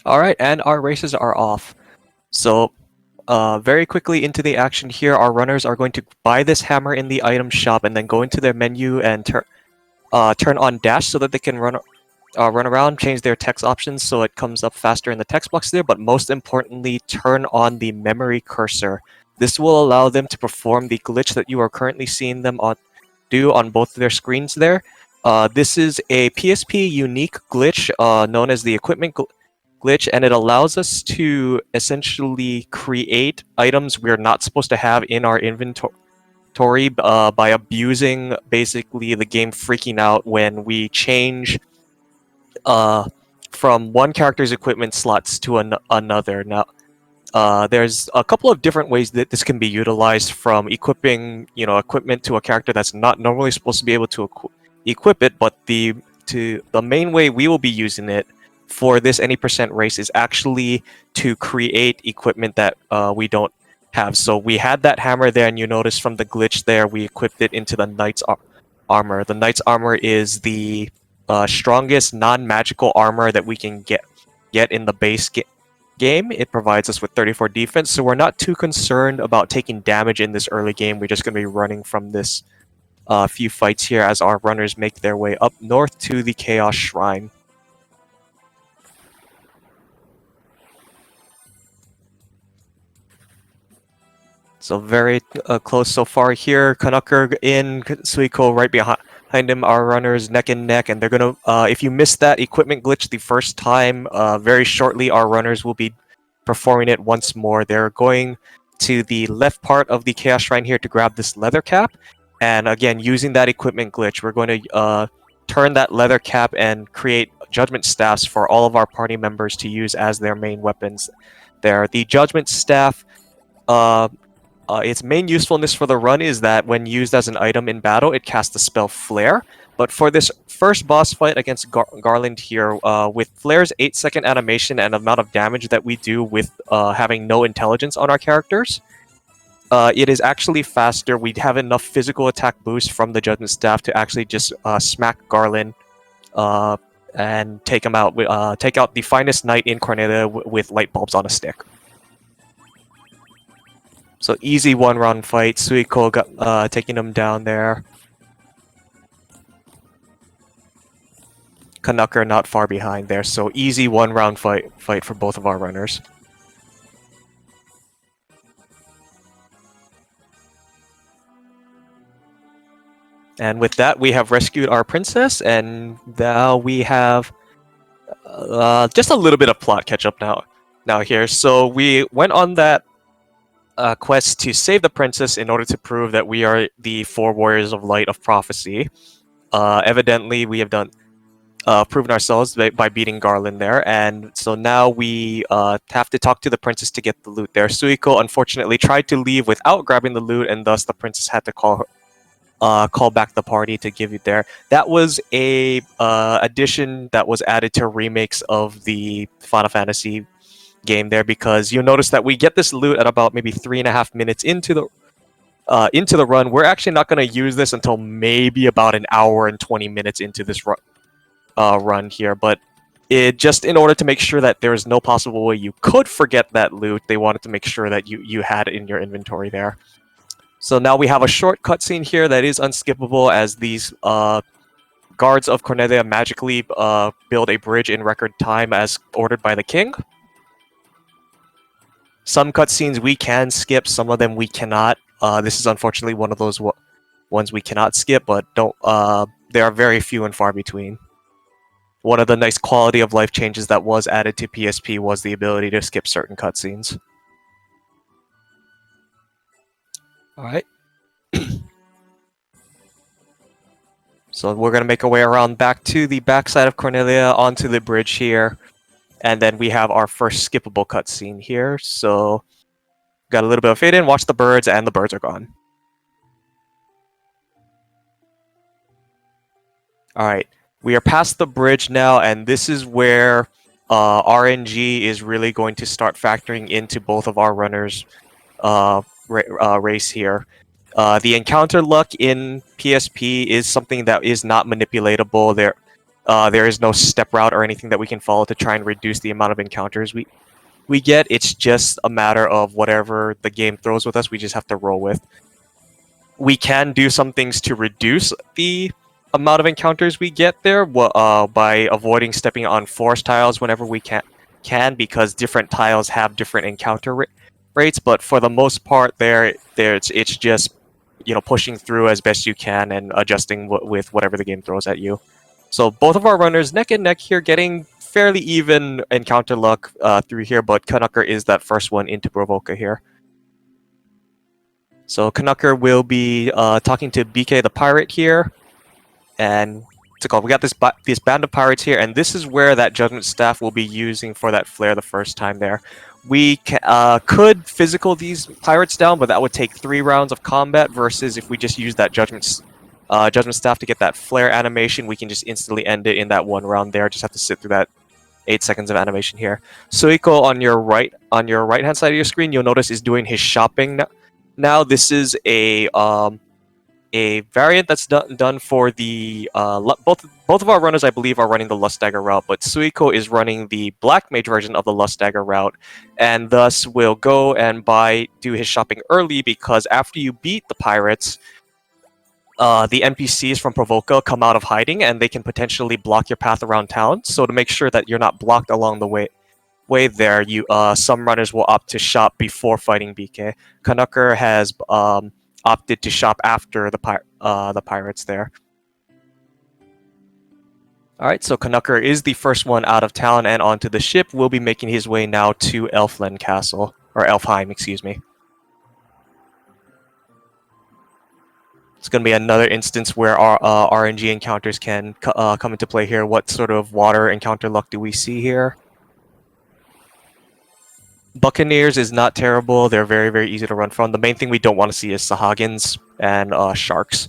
Alright, and our races are off. So, very quickly into the action here, our runners are going to buy this hammer in the item shop and then go into their menu and turn on dash so that they can run around, change their text options so it comes up faster in the text box there, but most importantly, turn on the memory cursor. This will allow them to perform the glitch that you are currently seeing them do on both of their screens there. This is a PSP unique glitch known as the equipment glitch, and it allows us to essentially create items we're not supposed to have in our inventory by abusing basically the game freaking out when we change from one character's equipment slots to another. Now, there's a couple of different ways that this can be utilized, from equipping, equipment to a character that's not normally supposed to be able to equip it, but the main way we will be using it for this any percent race is actually to create equipment that we don't have. So we had that hammer there, and you notice from the glitch there, we equipped it into the Knight's armor. The Knight's armor is the strongest non-magical armor that we can get in the base game. It provides us with 34 defense, so we're not too concerned about taking damage in this early game. We're just going to be running from this few fights here as our runners make their way up north to the Chaos Shrine. So very close so far here. Canucker in, Suiko right behind him. Our runners neck and neck, and they're gonna. If you missed that equipment glitch the first time, very shortly our runners will be performing it once more. They're going to the left part of the Chaos Shrine here to grab this leather cap, and again using that equipment glitch, we're going to turn that leather cap and create judgment staffs for all of our party members to use as their main weapons. There, the judgment staff. Its main usefulness for the run is that when used as an item in battle, it casts the spell Flare. But for this first boss fight against Garland here, with Flare's 8-second animation and amount of damage that we do with having no intelligence on our characters, it is actually faster. We have enough physical attack boost from the Judgment Staff to actually just smack Garland and take him out. Take out the finest knight in Cornelia with light bulbs on a stick. So easy one-round fight. Suiko got taking him down there. Canucker not far behind there. So easy one-round fight for both of our runners. And with that, we have rescued our princess, and now we have just a little bit of plot catch-up now here. So we went on that quest to save the princess in order to prove that we are the 4 warriors of light of prophecy. Evidently, we have proven ourselves by beating Garland there, and so now we have to talk to the princess to get the loot there. Suiko unfortunately tried to leave without grabbing the loot, and thus the princess had to call back the party to give it there. That was a addition that was added to remakes of the Final Fantasy game there, because you'll notice that we get this loot at about maybe 3.5 minutes into the run. We're actually not going to use this until maybe about an hour and 20 minutes into this run here, but it just in order to make sure that there is no possible way you could forget that loot, they wanted to make sure that you had it in your inventory there. So now we have a short cutscene here that is unskippable, as these guards of Cornelia magically build a bridge in record time as ordered by the king. Some cutscenes we can skip, some of them we cannot. This is unfortunately one of those ones we cannot skip, but there are very few and far between. One of the nice quality of life changes that was added to PSP was the ability to skip certain cutscenes. Alright. So we're going to make our way around back to the backside of Cornelia onto the bridge here. And then we have our first skippable cutscene here. So got a little bit of fade in, watch the birds, and the birds are gone. Alright, we are past the bridge now, and this is where RNG is really going to start factoring into both of our runners' race here. The encounter luck in PSP is something that is not manipulatable. There is no step route or anything that we can follow to try and reduce the amount of encounters we get. It's just a matter of whatever the game throws with us, we just have to roll with. We can do some things to reduce the amount of encounters we get there by avoiding stepping on forest tiles whenever we can, because different tiles have different encounter rates. But for the most part, it's just pushing through as best you can and adjusting with whatever the game throws at you. So both of our runners neck and neck here, getting fairly even encounter luck through here, but Canucker is that first one into Provoca here. So Canucker will be talking to BK the pirate here, and what's it called? We got this band of pirates here, and this is where that judgment staff will be using for that flare the first time there. We could physical these pirates down, but that would take 3 rounds of combat, versus if we just use that judgment staff to get that flare animation, we can just instantly end it in that 1 round there. Just have to sit through that 8 seconds of animation here. Suiko on your right hand side of your screen, you'll notice is doing his shopping now. This is a variant that's done for the both of our runners, I believe, are running the Lust Dagger route, but Suiko is running the Black Mage version of the Lust Dagger route, and thus will go and do his shopping early, because after you beat the pirates, the NPCs from Provoca come out of hiding, and they can potentially block your path around town. So to make sure that you're not blocked along the way there, some runners will opt to shop before fighting BK. Canucker has opted to shop after the pirates there. Alright, so Canucker is the first one out of town and onto the ship. Will be making his way now to Elfland Castle, or Elfheim, excuse me. It's going to be another instance where our RNG encounters can come into play here. What sort of water encounter luck do we see here? Buccaneers is not terrible. They're very, very easy to run from. The main thing we don't want to see is Sahagins and sharks.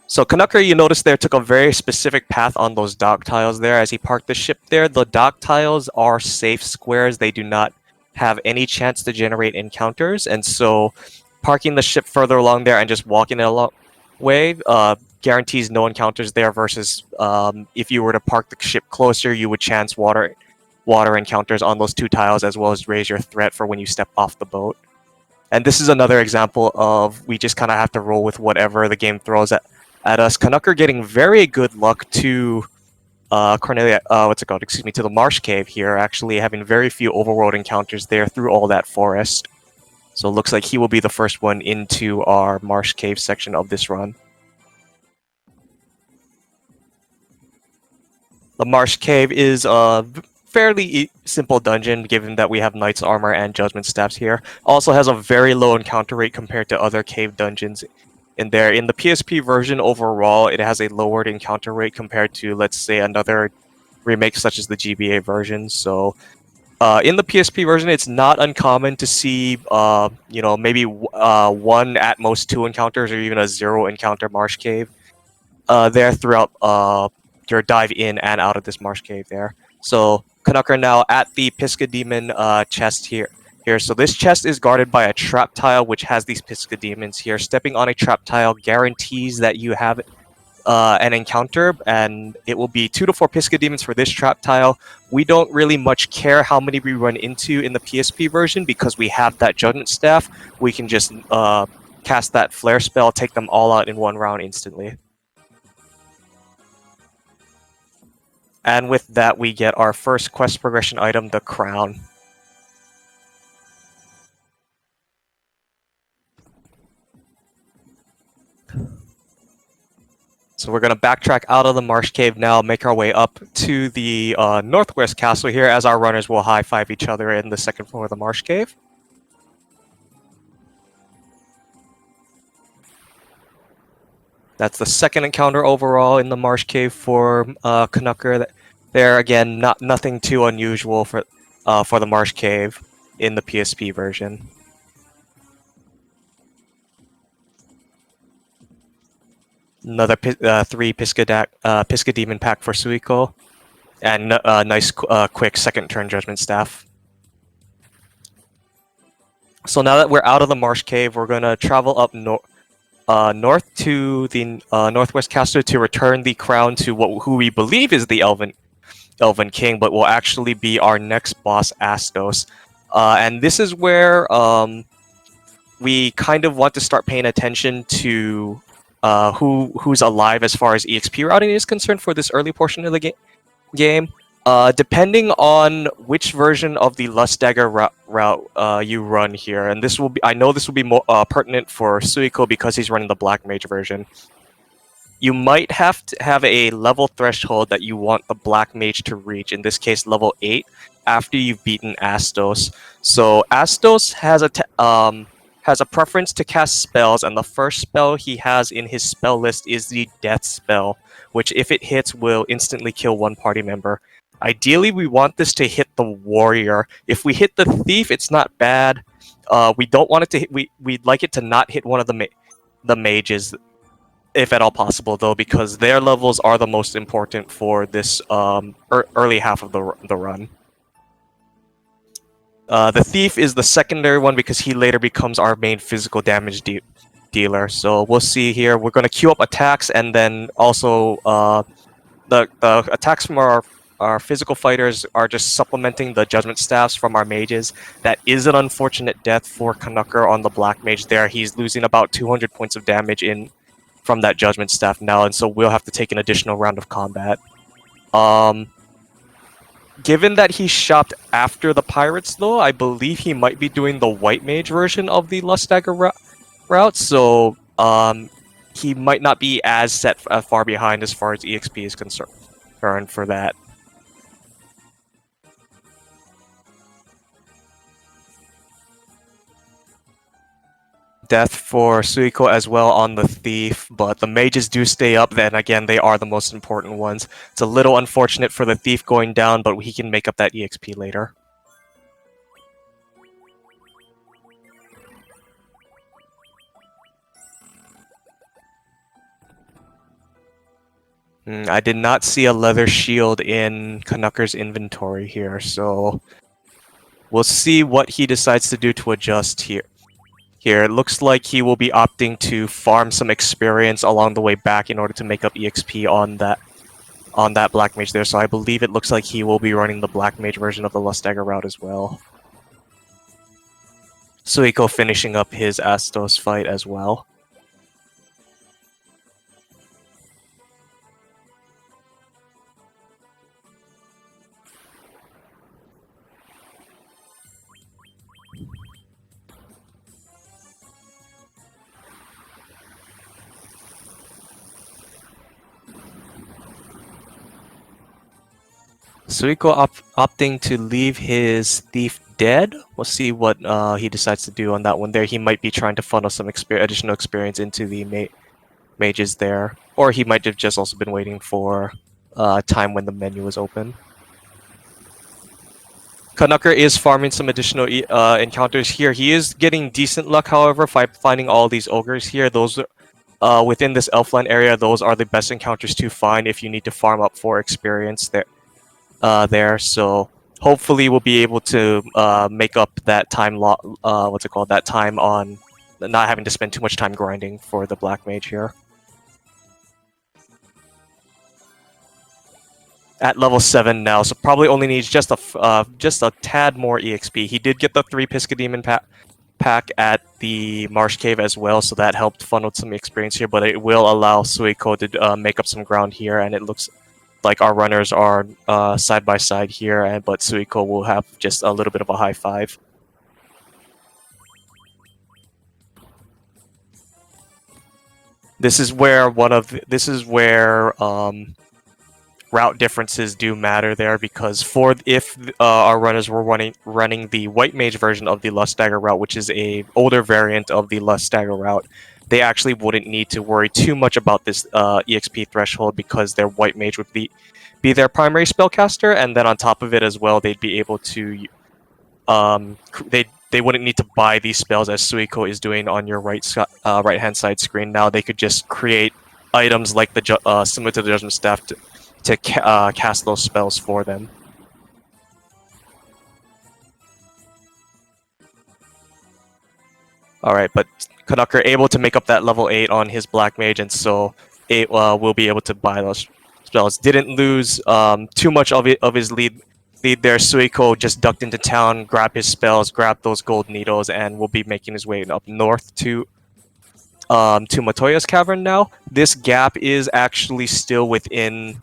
So Canucker, you notice there, took a very specific path on those dock tiles there as he parked the ship there. The dock tiles are safe squares. They do not have any chance to generate encounters, and so parking the ship further along there and just walking it along way guarantees no encounters there, versus if you were to park the ship closer, you would chance water encounters on those 2 tiles, as well as raise your threat for when you step off the boat. And this is another example of we just kind of have to roll with whatever the game throws at us. Canucker getting very good luck to Cornelia, to the Marsh Cave here, actually having very few overworld encounters there through all that forest. So it looks like he will be the first one into our Marsh Cave section of this run. The Marsh Cave is a fairly simple dungeon, given that we have Knight's Armor and Judgment Staffs here. Also has a very low encounter rate compared to other cave dungeons in there. In the PSP version overall, it has a lowered encounter rate compared to, let's say, another remake such as the GBA version. So in the PSP version, it's not uncommon to see, maybe 1 at most 2 encounters, or even a 0 encounter Marsh Cave there throughout your dive in and out of this Marsh Cave there. So Canucker now at the Pisca Demon chest here. So this chest is guarded by a trap tile, which has these Pisca Demons here. Stepping on a trap tile guarantees that you have an encounter, and it will be 2 to 4 Pisca Demons for this trap tile. We don't really much care how many we run into in the PSP version, because we have that Judgment Staff. We can just cast that Flare spell, take them all out in 1 round instantly. And with that, we get our first quest progression item, the Crown. So we're going to backtrack out of the Marsh Cave now, make our way up to the Northwest Castle here, as our runners will high-five each other in the 2nd floor of the Marsh Cave. That's the 2nd encounter overall in the Marsh Cave for Canucker. There again, nothing too unusual for the Marsh Cave in the PSP version. Another 3 Pisca Demon pack for Suiko, and a nice quick 2nd turn Judgment Staff. So now that we're out of the Marsh Cave, we're gonna travel up north to the northwest caster to return the crown to who we believe is the Elven King, but will actually be our next boss, Astos. And this is where we kind of want to start paying attention to who's alive as far as EXP routing is concerned for this early portion of the game. Depending on which version of the Lust Dagger route you run here, and this will be, I know this will be more pertinent for Suiko because he's running the Black Mage version. You might have to have a level threshold that you want the Black Mage to reach, in this case level 8, after you've beaten Astos. So Astos has a preference to cast spells, and the first spell he has in his spell list is the Death spell, which if it hits will instantly kill one party member. Ideally, we want this to hit the warrior. If we hit the thief, it's not bad. We don't want it to hit, we'd like it to not hit one of the mages, if at all possible, though, because their levels are the most important for this early half of the run. The thief is the secondary one because he later becomes our main physical damage dealer. So we'll see here. We're going to queue up attacks, and then also the attacks from our physical fighters are just supplementing the judgment staffs from our mages. That is an unfortunate death for Canucker on the Black Mage there. He's losing about 200 points of damage from that judgment staff now, and so we'll have to take an additional round of combat. Given that he shopped after the pirates, though, I believe he might be doing the White Mage version of the Lust Dagger route, so he might not be as set far behind as far as EXP is concerned for that. Death for Suiko as well on the thief, but the mages do stay up. Then again, they are the most important ones. It's a little unfortunate for the thief going down, but he can make up that EXP later. I did not see a leather shield in Canucker's inventory here, so we'll see what he decides to do to adjust here. It looks like he will be opting to farm some experience along the way back in order to make up EXP on that Black Mage there. So I believe it looks like he will be running the Black Mage version of the Lust Dagger route as well. Suiko finishing up his Astos fight as well. Suiko opting to leave his thief dead. We'll see what he decides to do on that one there. He might be trying to funnel some additional experience into the mages there. Or he might have just also been waiting for time when the menu is open. Canucker is farming some additional encounters here. He is getting decent luck, however, finding all these ogres here. Those within this Elfland area, those are the best encounters to find if you need to farm up for experience there. So hopefully we'll be able to make up that time that time on not having to spend too much time grinding for the Black Mage here. At level 7 now, so probably only needs just a tad more EXP. He did get the 3 Piscademon pack at the Marsh Cave as well, so that helped funnel some experience here, but it will allow Suiko to make up some ground here, and it looks like our runners are side by side here, but Suiko will have just a little bit of a high five. This is where route differences do matter there, because if our runners were running the White Mage version of the Lust Dagger route, which is a older variant of the Lust Dagger route, they actually wouldn't need to worry too much about this EXP threshold, because their White Mage would be their primary spellcaster, and then on top of it as well, they'd be able to they wouldn't need to buy these spells as Suiko is doing on your right hand side screen. Now they could just create items like the similar to the Judgment Staff to cast those spells for them. Alright, but Canucker able to make up that level 8 on his Black Mage, and so it will be able to buy those spells. Didn't lose too much of his lead there. Suiko just ducked into town, grabbed his spells, grabbed those gold needles, and will be making his way up north to Matoya's Cavern now. This gap is actually still within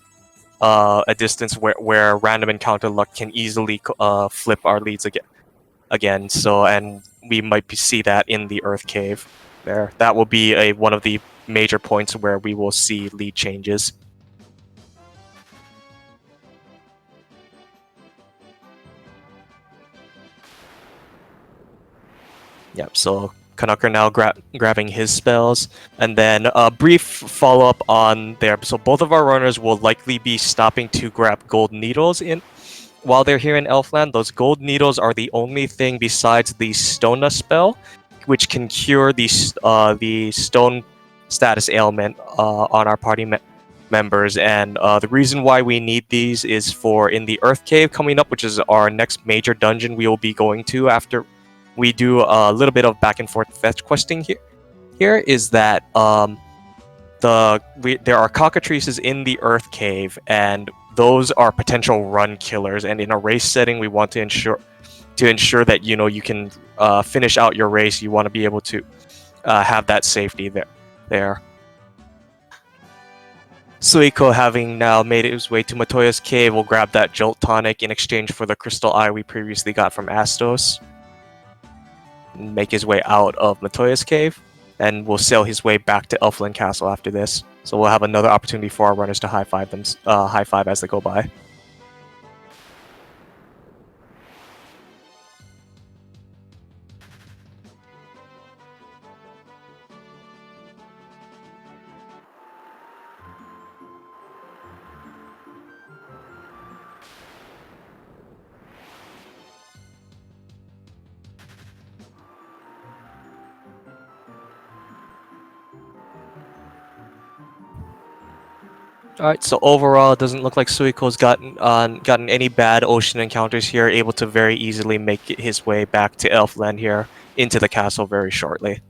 a distance where random encounter luck can easily flip our leads again. So, and we might see that in the Earth Cave there. That will be one of the major points where we will see lead changes. Yep, so Canucker now grabbing his spells, and then a brief follow-up on there. So both of our runners will likely be stopping to grab gold needles while they're here in Elfland. Those gold needles are the only thing besides the Stona spell, which can cure the stone status ailment on our party members. And the reason why we need these is for in the Earth Cave coming up, which is our next major dungeon we will be going to after we do a little bit of back and forth fetch questing here is that there are cockatrices in the Earth Cave, and those are potential run killers. And in a race setting, we want to ensure that you can finish out your race. You want to be able to have that safety there. Suiko, having now made his way to Matoya's Cave, will grab that Jolt Tonic in exchange for the Crystal Eye we previously got from Astos. Make his way out of Matoya's Cave, and will sail his way back to Elfland Castle after this. So we'll have another opportunity for our runners to high five as they go by. Alright, so overall, it doesn't look like Suiko's gotten any bad ocean encounters here, able to very easily make his way back to Elfland here, into the castle very shortly.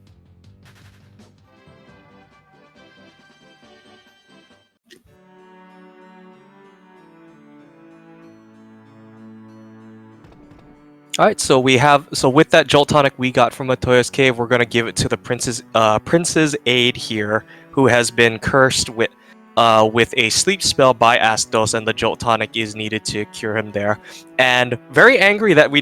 Alright, so with that Jolt Tonic we got from Matoya's Cave, we're gonna give it to the Prince's aide here, who has been cursed with a sleep spell by Astos, and the Jolt Tonic is needed to cure him there. And very angry that we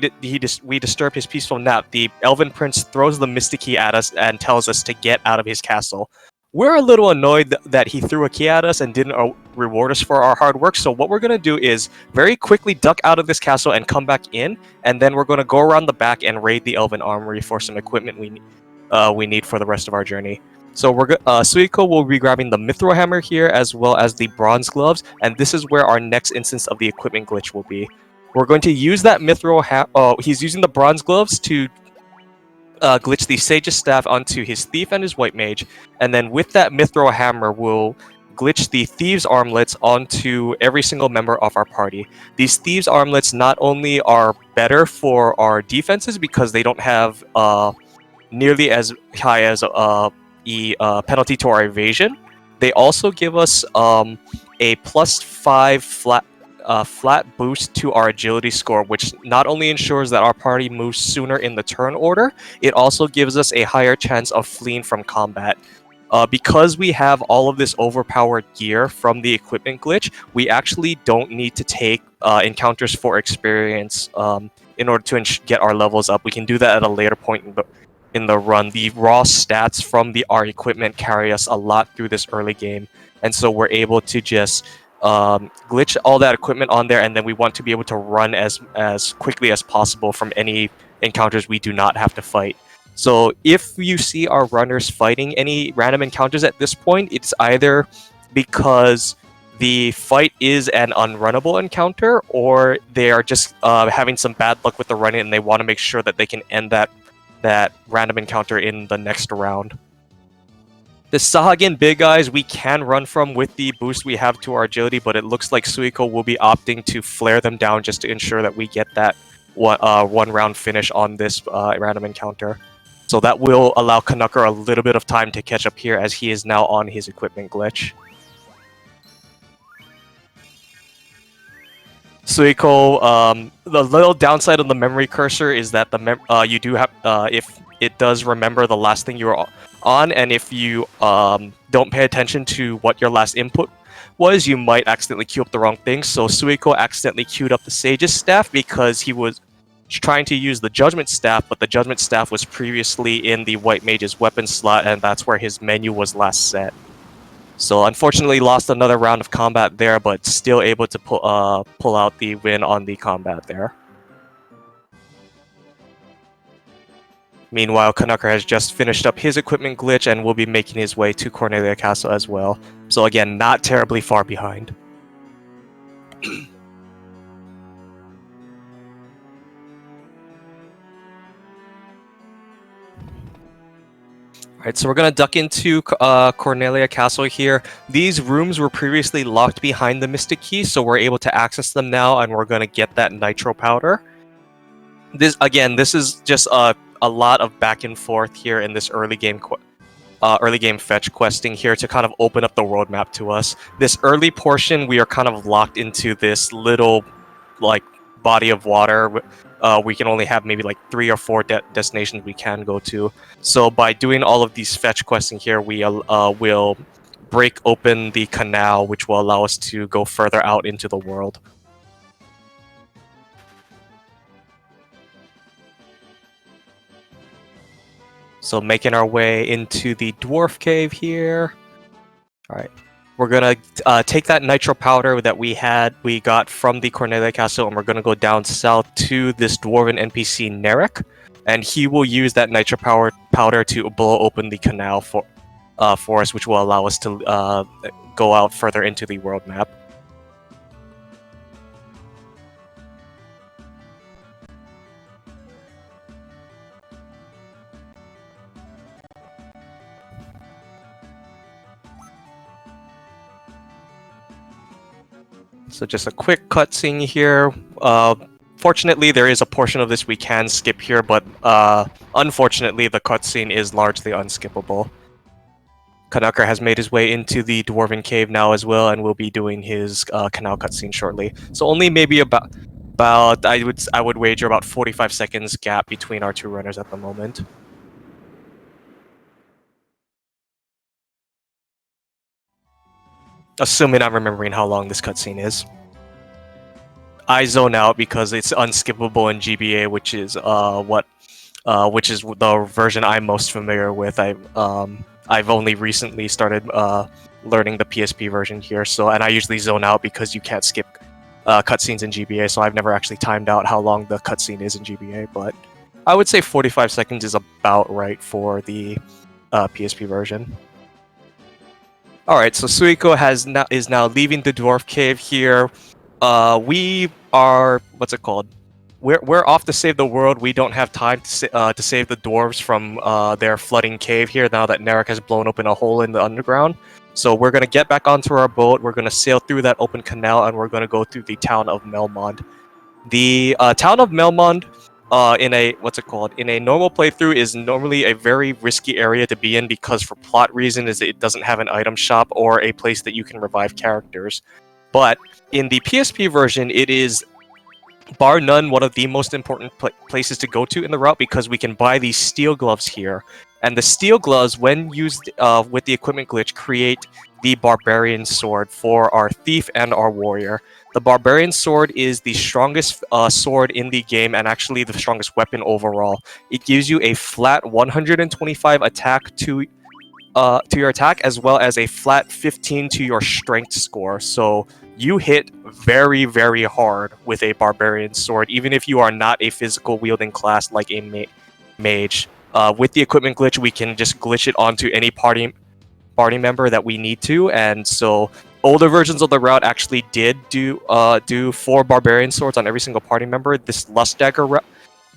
disturbed his peaceful nap, the Elven Prince throws the Mystic Key at us and tells us to get out of his castle. We're a little annoyed that he threw a key at us and didn't reward us for our hard work, so what we're going to do is very quickly duck out of this castle and come back in, and then we're going to go around the back and raid the Elven Armory for some equipment we need for the rest of our journey. So Suiko will be grabbing the Mithril Hammer here, as well as the Bronze Gloves, and this is where our next instance of the equipment glitch will be. We're going to use that Mithril he's using the Bronze Gloves to glitch the Sage's Staff onto his Thief and his White Mage, and then with that Mithril Hammer, we'll glitch the Thieves' Armlets onto every single member of our party. These Thieves' Armlets not only are better for our defenses because they don't have nearly as high as penalty to our evasion, they also give us a +5 flat boost to our agility score, which not only ensures that our party moves sooner in the turn order, it also gives us a higher chance of fleeing from combat. Because we have all of this overpowered gear from the equipment glitch, we actually don't need to take encounters for experience in order to get our levels up. We can do that at a later point in the run. The raw stats from our equipment carry us a lot through this early game, and so we're able to just glitch all that equipment on there, and then we want to be able to run as quickly as possible from any encounters we do not have to fight. So if you see our runners fighting any random encounters at this point, it's either because the fight is an unrunnable encounter, or they are just having some bad luck with the running and they want to make sure that they can end that random encounter in the next round. The Sahagin Big Eyes we can run from with the boost we have to our agility, but it looks like Suiko will be opting to flare them down just to ensure that we get that one round finish on this random encounter. So that will allow Canucker a little bit of time to catch up here as he is now on his equipment glitch. Suiko, the little downside of the memory cursor is that you do have if it does remember the last thing you were on, and if you don't pay attention to what your last input was, you might accidentally queue up the wrong thing. So Suiko accidentally queued up the Sage's staff because he was trying to use the Judgment Staff, but the Judgment Staff was previously in the White Mage's weapon slot, and that's where his menu was last set. So unfortunately lost another round of combat there, but still able to pull out the win on the combat there. Meanwhile, Canucker has just finished up his equipment glitch and will be making his way to Cornelia Castle as well. So again, not terribly far behind. Alright, so we're going to duck into Cornelia Castle here. These rooms were previously locked behind the Mystic Key, so we're able to access them now, and we're going to get that Nitro Powder. This is just a lot of back and forth here in this early game fetch questing here to kind of open up the world map to us. This early portion, we are kind of locked into this little, like, body of water. We can only have maybe like 3 or 4 destinations we can go to. So by doing all of these fetch questing here, we will break open the canal, which will allow us to go further out into the world. So making our way into the Dwarf Cave here. Alright. We're gonna take that Nitro Powder that we got from the Cornelia Castle, and we're gonna go down south to this Dwarven NPC Narek, and he will use that Nitro Powder to blow open the canal for us, which will allow us to go out further into the world map. So just a quick cutscene here. Fortunately, there is a portion of this we can skip here, but unfortunately, the cutscene is largely unskippable. Canucker has made his way into the Dwarven Cave now as well, and will be doing his canal cutscene shortly. So only maybe about I would wager about 45 seconds gap between our two runners at the moment. Assuming I'm remembering how long this cutscene is. I zone out because it's unskippable in GBA, which is which is the version I'm most familiar with. I've only recently started learning the PSP version here, and I usually zone out because you can't skip cutscenes in GBA, so I've never actually timed out how long the cutscene is in GBA, but I would say 45 seconds is about right for the PSP version. Alright, so Suiko is now leaving the Dwarf Cave here. We are, what's it called? We're off to save the world. We don't have time to save the dwarves from their flooding cave here now that Narek has blown open a hole in the underground. So we're going to get back onto our boat, we're going to sail through that open canal, and we're going to go through the town of Melmond. The town of Melmond, in a normal playthrough, is normally a very risky area to be in because for plot reasons it doesn't have an item shop or a place that you can revive characters. But in the PSP version, it is bar none one of the most important places to go to in the route because we can buy these steel gloves here. And the steel gloves, when used with the equipment glitch, create the Barbarian Sword for our Thief and our Warrior. The Barbarian Sword is the strongest sword in the game and actually the strongest weapon overall. It gives you a flat 125 attack to your attack, as well as a flat 15 to your strength score. So you hit very, very hard with a Barbarian Sword, even if you are not a physical wielding class like a mage. With the equipment glitch, we can just glitch it onto any party member that we need to, and so older versions of the route actually did do 4 Barbarian Swords on every single party member. This Lust Dagger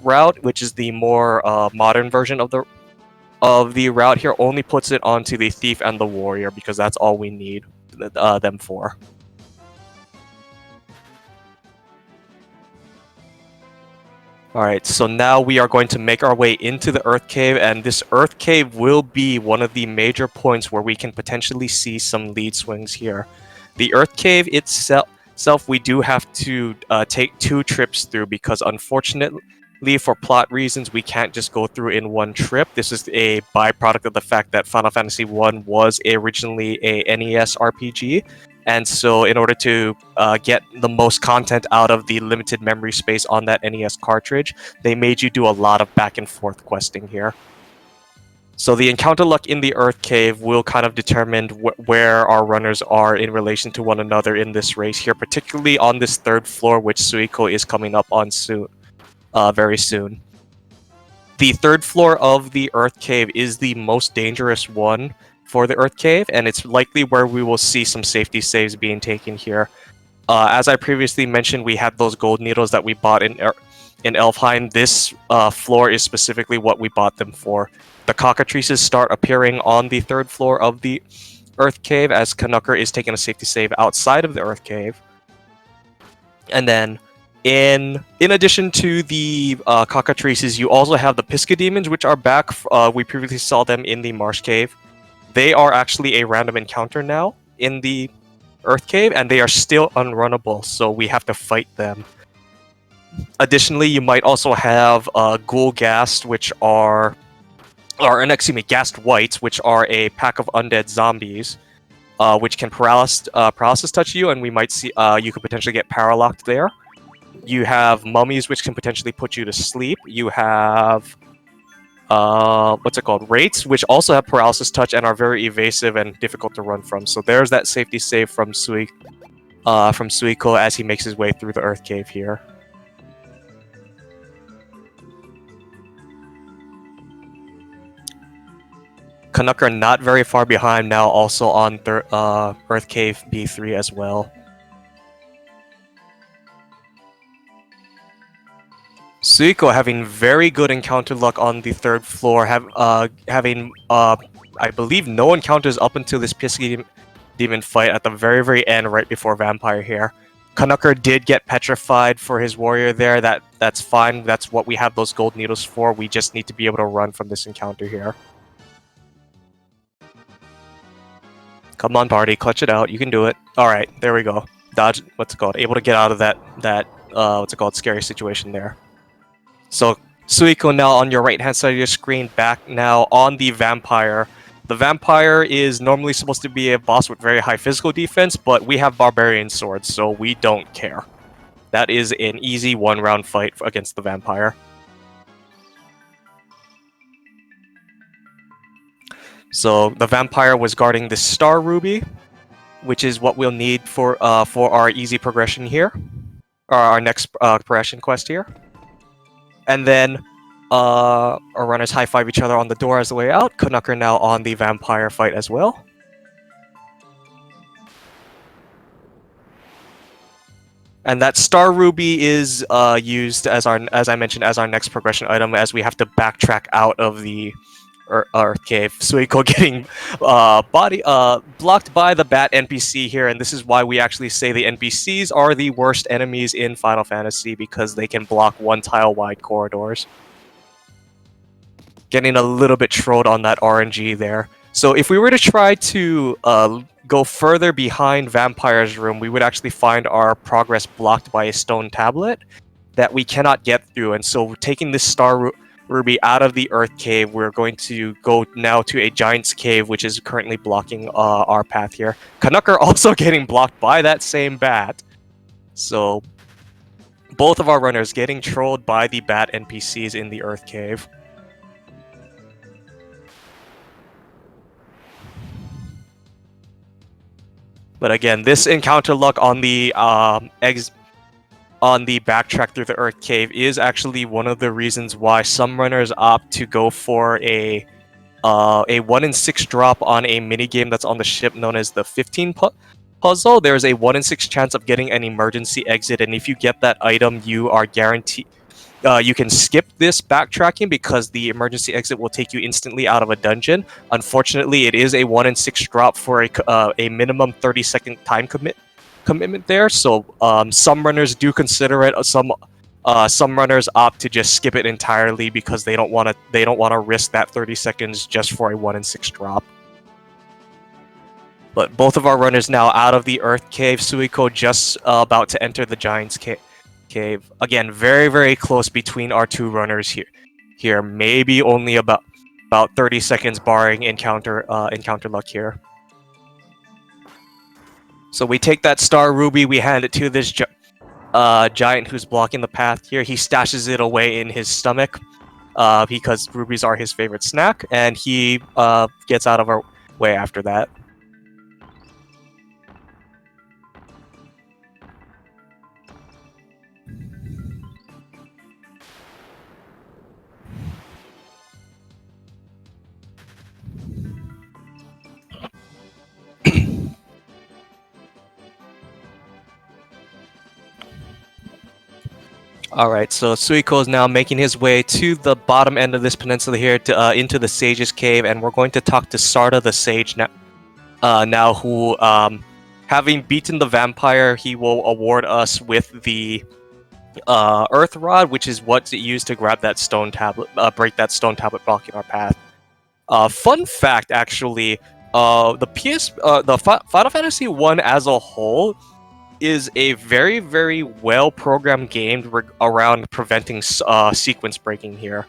route, which is the more modern version of the route here, only puts it onto the Thief and the Warrior because that's all we need them for. Alright, so now we are going to make our way into the Earth Cave, and this Earth Cave will be one of the major points where we can potentially see some lead swings here. The Earth Cave itself we do have to take 2 trips through because unfortunately for plot reasons we can't just go through in one trip. This is a byproduct of the fact that Final Fantasy 1 was originally a NES RPG. And so in order to get the most content out of the limited memory space on that NES cartridge, they made you do a lot of back and forth questing here. So the encounter luck in the Earth Cave will kind of determine where our runners are in relation to one another in this race here, particularly on this 3rd floor, which Suiko is coming up on soon, very soon. The 3rd floor of the Earth Cave is the most dangerous one for the Earth Cave, and it's likely where we will see some safety saves being taken here. As I previously mentioned, we had those gold needles that we bought in Elfheim. This floor is specifically what we bought them for. The cockatrices start appearing on the 3rd floor of the Earth Cave as Canucker is taking a safety save outside of the Earth Cave. And then, in addition to the cockatrices, you also have the Pisca demons, which are back. We previously saw them in the Marsh Cave. They are actually a random encounter now in the Earth Cave, and they are still unrunnable, so we have to fight them. Additionally, you might also have Ghoul Ghast, which are... Ghast Whites, which are a pack of undead zombies, which can paralysis touch you, and we might see you could potentially get paralocked there. You have mummies, which can potentially put you to sleep. You have Wraiths, which also have paralysis touch and are very evasive and difficult to run from. So there's that safety save from Suiko as he makes his way through the Earth Cave here. Canucker not very far behind now, also on Earth Cave B3 as well. Suiko having very good encounter luck on the 3rd floor, having I believe no encounters up until this Pisca demon fight at the very, very end, right before Vampire here. Canucker did get petrified for his warrior there. That's fine. That's what we have those gold needles for. We just need to be able to run from this encounter here. Come on, party, clutch it out. You can do it. All right, there we go. Dodge. Able to get out of that scary situation there. So Suiko now on your right-hand side of your screen, back now on the Vampire. The Vampire is normally supposed to be a boss with very high physical defense, but we have Barbarian Swords, so we don't care. That is an easy 1-round fight against the Vampire. So the Vampire was guarding the Star Ruby, which is what we'll need for our easy progression here, or our next progression quest here. And then our runners high-five each other on the door as the way out. Canucker now on the Vampire fight as well. And that Star Ruby is used as I mentioned, as our next progression item, as we have to backtrack out of the Earth Cave. Suiko getting blocked by the Bat NPC here, and this is why we actually say the NPCs are the worst enemies in Final Fantasy, because they can block 1-tile-wide corridors. Getting a little bit trolled on that RNG there. So if we were to try to go further behind Vampire's room, we would actually find our progress blocked by a stone tablet that we cannot get through, and so taking this Star Ruby out of the Earth Cave, we're going to go now to a Giant's Cave, which is currently blocking our path here. Canucker also getting blocked by that same bat. So both of our runners getting trolled by the bat NPCs in the Earth Cave. But again, this encounter luck on the backtrack through the Earth Cave is actually one of the reasons why some runners opt to go for a 1-in-6 drop on a minigame that's on the ship known as the 15 puzzle. There's a 1-in-6 chance of getting an emergency exit, and if you get that item, you are guaranteed... you can skip this backtracking because the emergency exit will take you instantly out of a dungeon. Unfortunately, it is a 1-in-6 drop for a minimum 30-second time commitment there, so some runners do consider it. Some Some runners opt to just skip it entirely because they don't want to risk that 30 seconds just for a 1 in 6 drop. But both of our runners now out of the Earth Cave. Suiko just about to enter the Giant's Cave. Again, very, very close between our two runners here. Here, maybe only about 30 seconds barring encounter luck here. So we take that Star Ruby, we hand it to this Giant who's blocking the path here. He stashes it away in his stomach because rubies are his favorite snack, and he gets out of our way after that. Alright, so Suiko is now making his way to the bottom end of this peninsula here to, into the Sage's Cave, and we're going to talk to Sarda the Sage now who, having beaten the vampire, he will award us with the Earth Rod, which is what's used to grab that stone tablet, break that stone tablet blocking our path. Fun fact, actually, the Final Fantasy 1 as a whole is a very, very well programmed game around preventing sequence breaking here.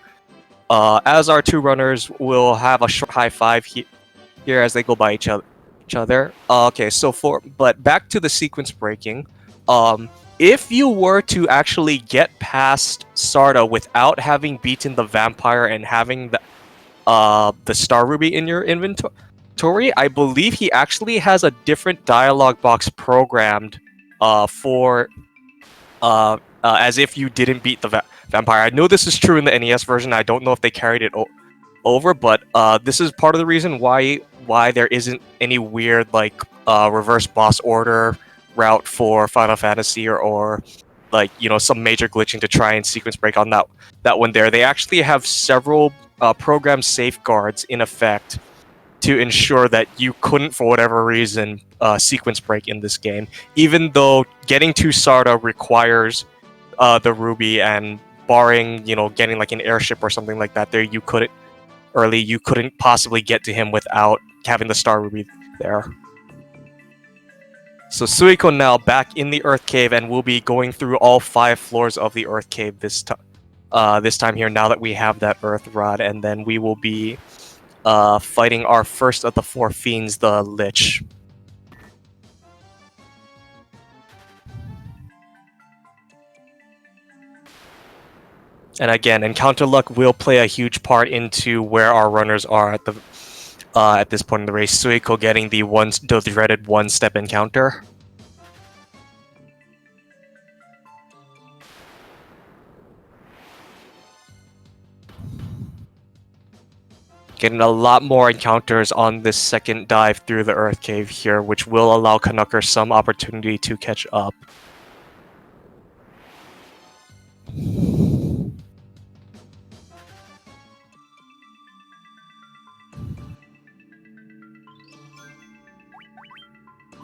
As our two runners will have a short high five here as they go by each other. Okay, so but back to the sequence breaking. If you were to actually get past Sarda without having beaten the vampire and having the Star Ruby in your inventory, I believe he actually has a different dialogue box programmed for as if you didn't beat the vampire. I know this is true in the NES version. I don't know if they carried it over, but this is part of the reason why there isn't any weird like reverse boss order route for Final Fantasy or like, you know, some major glitching to try and sequence break on that one there. They actually have several program safeguards in effect to ensure that you couldn't, for whatever reason, sequence break in this game. Even though getting to Sarda requires the Ruby, and barring, you know, getting like an airship or something like that, you couldn't possibly get to him without having the Star Ruby there. So Suiko now back in the Earth Cave, and we'll be going through all 5 floors of the Earth Cave this time here, now that we have that Earth Rod, and then we will be fighting our first of the 4 fiends, the Lich. And again, encounter luck will play a huge part into where our runners are at this point in the race. Suiko getting the dreaded one-step encounter. Getting a lot more encounters on this second dive through the Earth Cave here, which will allow Canucker some opportunity to catch up.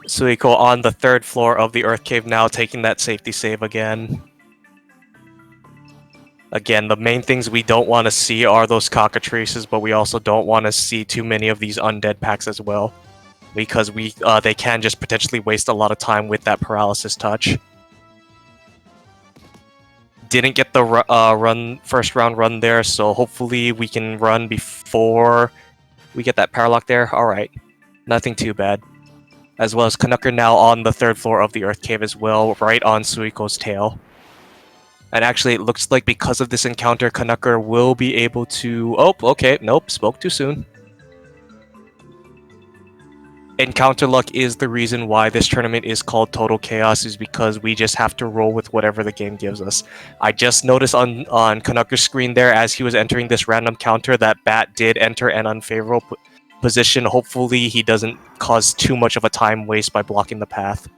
Suiko on the 3rd floor of the Earth Cave now, taking that safety save again. Again, the main things we don't want to see are those cockatrices, but we also don't want to see too many of these undead packs as well, because they can just potentially waste a lot of time with that paralysis touch. Didn't get the first round run there, so hopefully we can run before we get that paralock there. Alright, nothing too bad. As well as Canucker now on the 3rd floor of the Earth Cave as well, right on Suiko's tail. And actually, it looks like because of this encounter, Canucker will be able to... Oh, okay, nope, spoke too soon. Encounter luck is the reason why this tournament is called Total Chaos, is because we just have to roll with whatever the game gives us. I just noticed on Canucker's screen there, as he was entering this random counter, that Bat did enter an unfavorable position. Hopefully he doesn't cause too much of a time waste by blocking the path.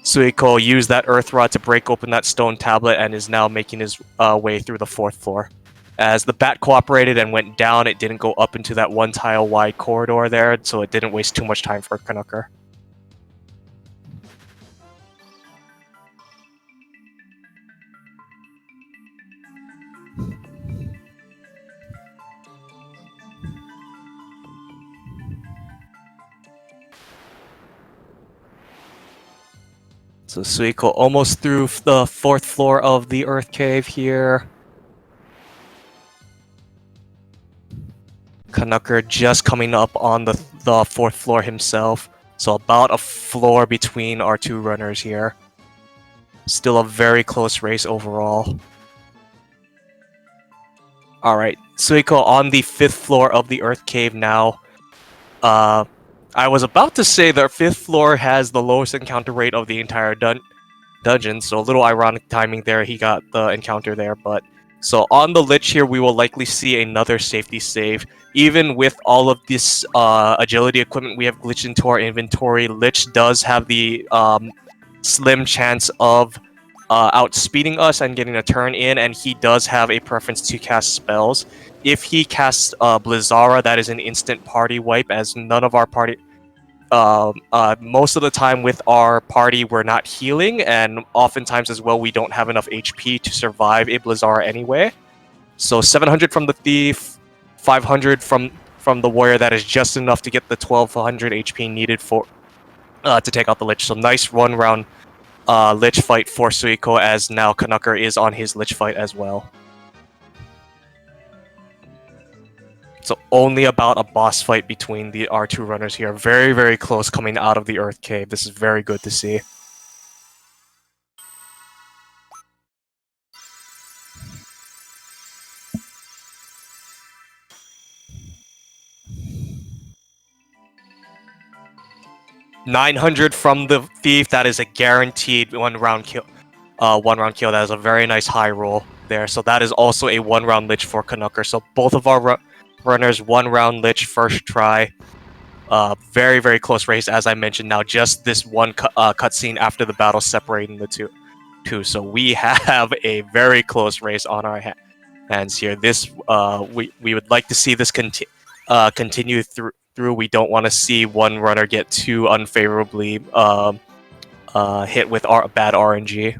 Suiko used that Earth Rod to break open that stone tablet and is now making his way through the 4th floor. As the Bat cooperated and went down, it didn't go up into that 1 tile wide corridor there, so it didn't waste too much time for Canucker. So Suiko almost through the 4th floor of the Earth Cave here. Canucker just coming up on the 4th floor himself. So about a floor between our two runners here. Still a very close race overall. Alright, Suiko on the 5th floor of the Earth Cave now. I was about to say that 5th floor has the lowest encounter rate of the entire dungeon, so a little ironic timing there, he got the encounter there, but... So on the Lich here, we will likely see another safety save. Even with all of this agility equipment we have glitched into our inventory, Lich does have the slim chance of outspeeding us and getting a turn in, and he does have a preference to cast spells. If he casts Blizzara, that is an instant party wipe, as none of our party... most of the time with our party, we're not healing, and oftentimes as well, we don't have enough HP to survive a Blizzara anyway. So 700 from the Thief, 500 from the Warrior, that is just enough to get the 1200 HP needed for to take out the Lich. So nice one-round Lich fight for Suiko, as now Canucker is on his Lich fight as well. So only about a boss fight between our two runners here. Very, very close coming out of the Earth Cave. This is very good to see. $900 from the Thief. That is a guaranteed one-round kill. That is a very nice high roll there. So that is also a one-round Lich for Canucker. So both of our runners, one-round Lich first try. Very, very close race, as I mentioned. Now, just this one cutscene after the battle separating the two. So we have a very close race on our hands here. This we would like to see this continue through. We don't want to see one runner get too unfavorably hit with bad RNG.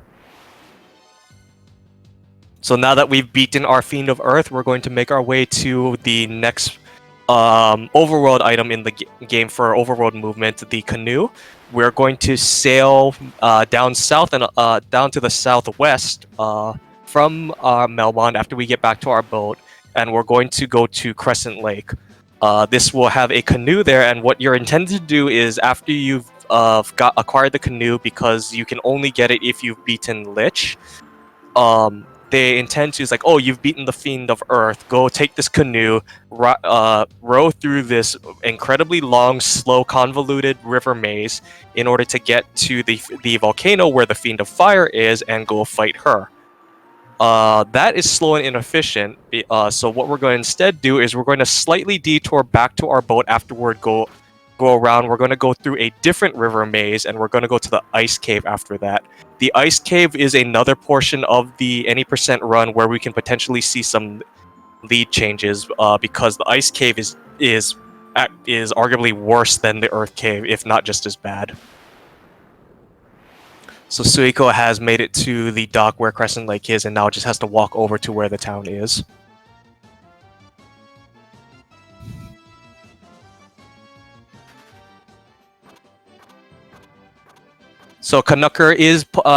So now that we've beaten our Fiend of Earth, we're going to make our way to the next overworld item in the game for overworld movement, the canoe. We're going to sail down south and down to the southwest from Melmond after we get back to our boat, and we're going to go to Crescent Lake. This will have a canoe there, and what you're intended to do is, after you've acquired the canoe, because you can only get it if you've beaten Lich, they intend to, like, oh, you've beaten the Fiend of Earth, go take this canoe, row through this incredibly long, slow, convoluted river maze in order to get to the volcano where the Fiend of Fire is and go fight her. That is slow and inefficient, so what we're going to instead do is we're going to slightly detour back to our boat afterward, go around. We're going to go through a different river maze, and we're going to go to the Ice Cave after that. The Ice Cave is another portion of the any percent run where we can potentially see some lead changes, because the Ice Cave is arguably worse than the Earth Cave, if not just as bad. So Suiko has made it to the dock where Crescent Lake is, and now just has to walk over to where the town is. So Canucker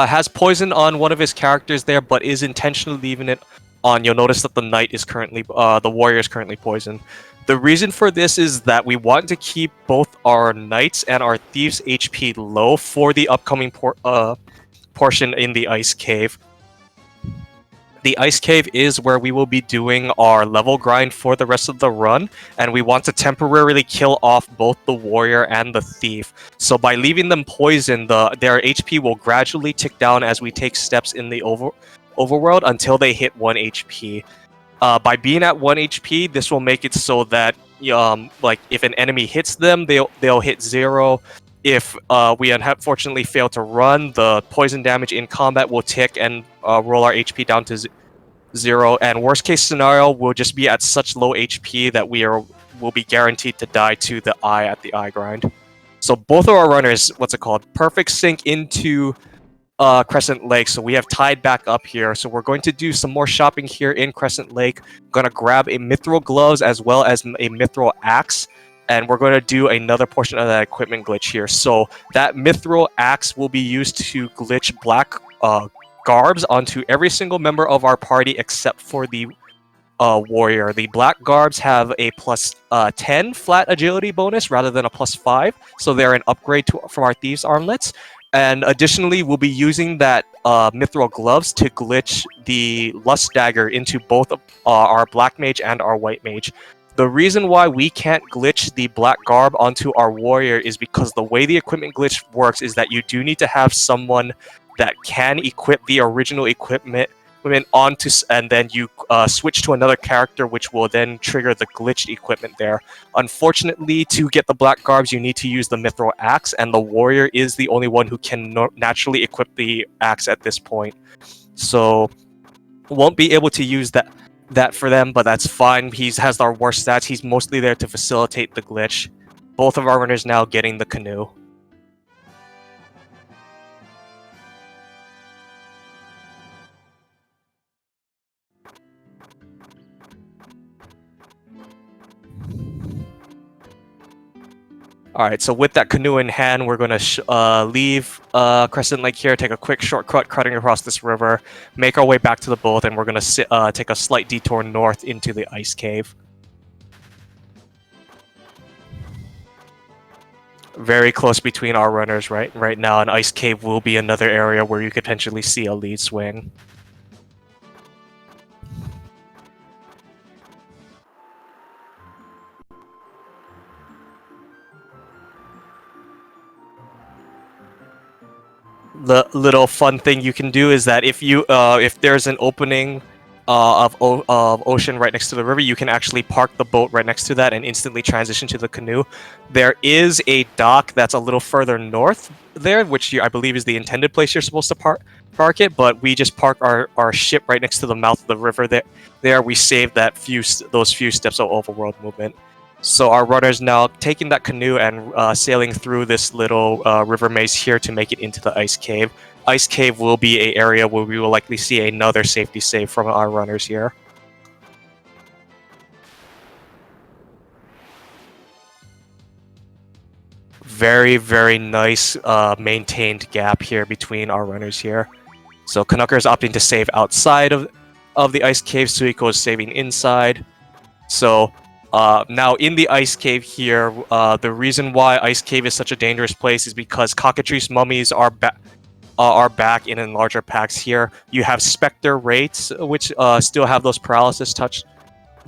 has poison on one of his characters there, but is intentionally leaving it on. You'll notice that the knight is currently, the warrior is currently poisoned. The reason for this is that we want to keep both our knights and our thieves' HP low for the upcoming portion in the Ice Cave. The Ice Cave is where we will be doing our level grind for the rest of the run, and we want to temporarily kill off both the warrior and the thief. So by leaving them poisoned, their HP will gradually tick down as we take steps in the overworld until they hit 1 HP. By being at 1 HP, this will make it so that like if an enemy hits them, they'll hit 0. If we unfortunately fail to run, the poison damage in combat will tick and roll our HP down to 0. And worst case scenario, we'll just be at such low HP that will be guaranteed to die to the eye at the eye grind. So both of our runners, perfect sync into Crescent Lake. So we have tied back up here. So we're going to do some more shopping here in Crescent Lake. I'm gonna grab a mithril gloves as well as a mithril axe. and we're going to do another portion of that equipment glitch here. So that Mithril Axe will be used to glitch black garbs onto every single member of our party except for the warrior. The black garbs have a plus 10 flat agility bonus rather than a plus 5, so they're an upgrade from our thieves armlets. And additionally, we'll be using that mithril gloves to glitch the lust dagger into both our black mage and our white mage. The reason why we can't glitch the black garb onto our warrior is because the way the equipment glitch works is that you do need to have someone that can equip the original equipment onto, and then you switch to another character, which will then trigger the glitched equipment there. Unfortunately, to get the black garbs, you need to use the mithril axe, and the warrior is the only one who can naturally equip the axe at this point. So won't be able to use that for them, but that's fine. He has our worst stats. He's mostly there to facilitate the glitch. Both of our runners now getting the canoe. Alright, so with that canoe in hand, we're going to leave Crescent Lake here, take a quick shortcut cutting across this river, make our way back to the boat, and we're going to take a slight detour north into the ice cave. Very close between our runners right now. An ice cave will be another area where you could potentially see a lead swing. The little fun thing you can do is that if there's an opening of ocean right next to the river, you can actually park the boat right next to that and instantly transition to the canoe. There is a dock that's a little further north there, which I believe is the intended place you're supposed to park it, but we just park our ship right next to the mouth of the river there. We save those few steps of overworld movement. So our runners now taking that canoe and sailing through this little river maze here to make it into the ice cave. Ice cave will be an area where we will likely see another safety save from our runners here. Very, very nice maintained gap here between our runners here. So Canucker is opting to save outside of the ice cave. Suiko is saving inside. So now in the ice cave here, the reason why ice cave is such a dangerous place is because cockatrice mummies are back in larger packs here. You have specter wraiths, which still have those paralysis touch.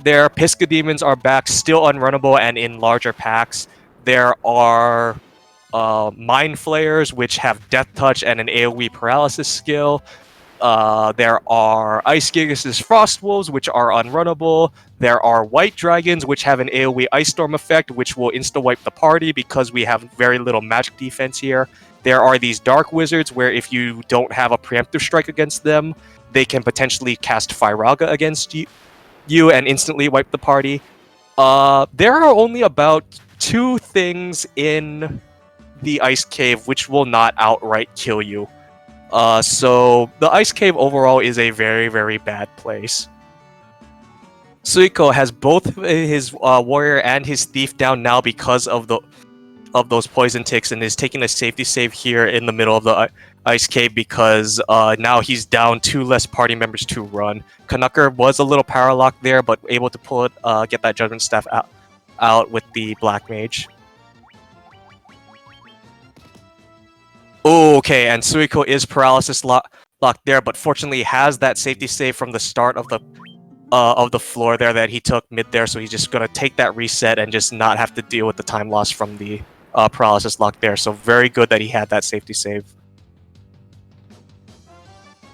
There, Pisca demons are back, still unrunnable and in larger packs. There are mind flayers, which have death touch and an AoE paralysis skill. There are Ice Gigas' Frost Wolves, which are unrunnable. There are White Dragons, which have an AoE Ice Storm effect, which will insta-wipe the party because we have very little magic defense here. There are these Dark Wizards, where if you don't have a preemptive strike against them, they can potentially cast Firaga against you and instantly wipe the party. There are only about 2 things in the Ice Cave which will not outright kill you. So the ice cave overall is a very, very bad place. Suiko has both his warrior and his thief down now because of those poison ticks, and is taking a safety save here in the middle of the ice cave because now he's down 2 less party members to run. Canucker was a little power locked there, but able to pull it, get that judgment staff out with the black mage. Okay, and Suiko is paralysis locked there, but fortunately has that safety save from the start of the floor there that he took mid there, so he's just gonna take that reset and just not have to deal with the time loss from the paralysis lock there. So very good that he had that safety save.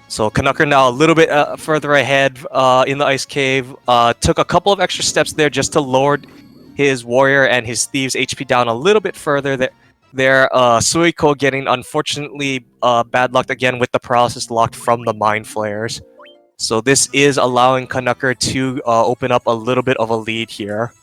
So Canucker now a little bit further ahead in the ice cave. Took a couple of extra steps there just to lower his warrior and his thieves HP down a little bit further there. Suiko getting unfortunately bad lucked again with the paralysis locked from the mind flares. So this is allowing Canucker to open up a little bit of a lead here.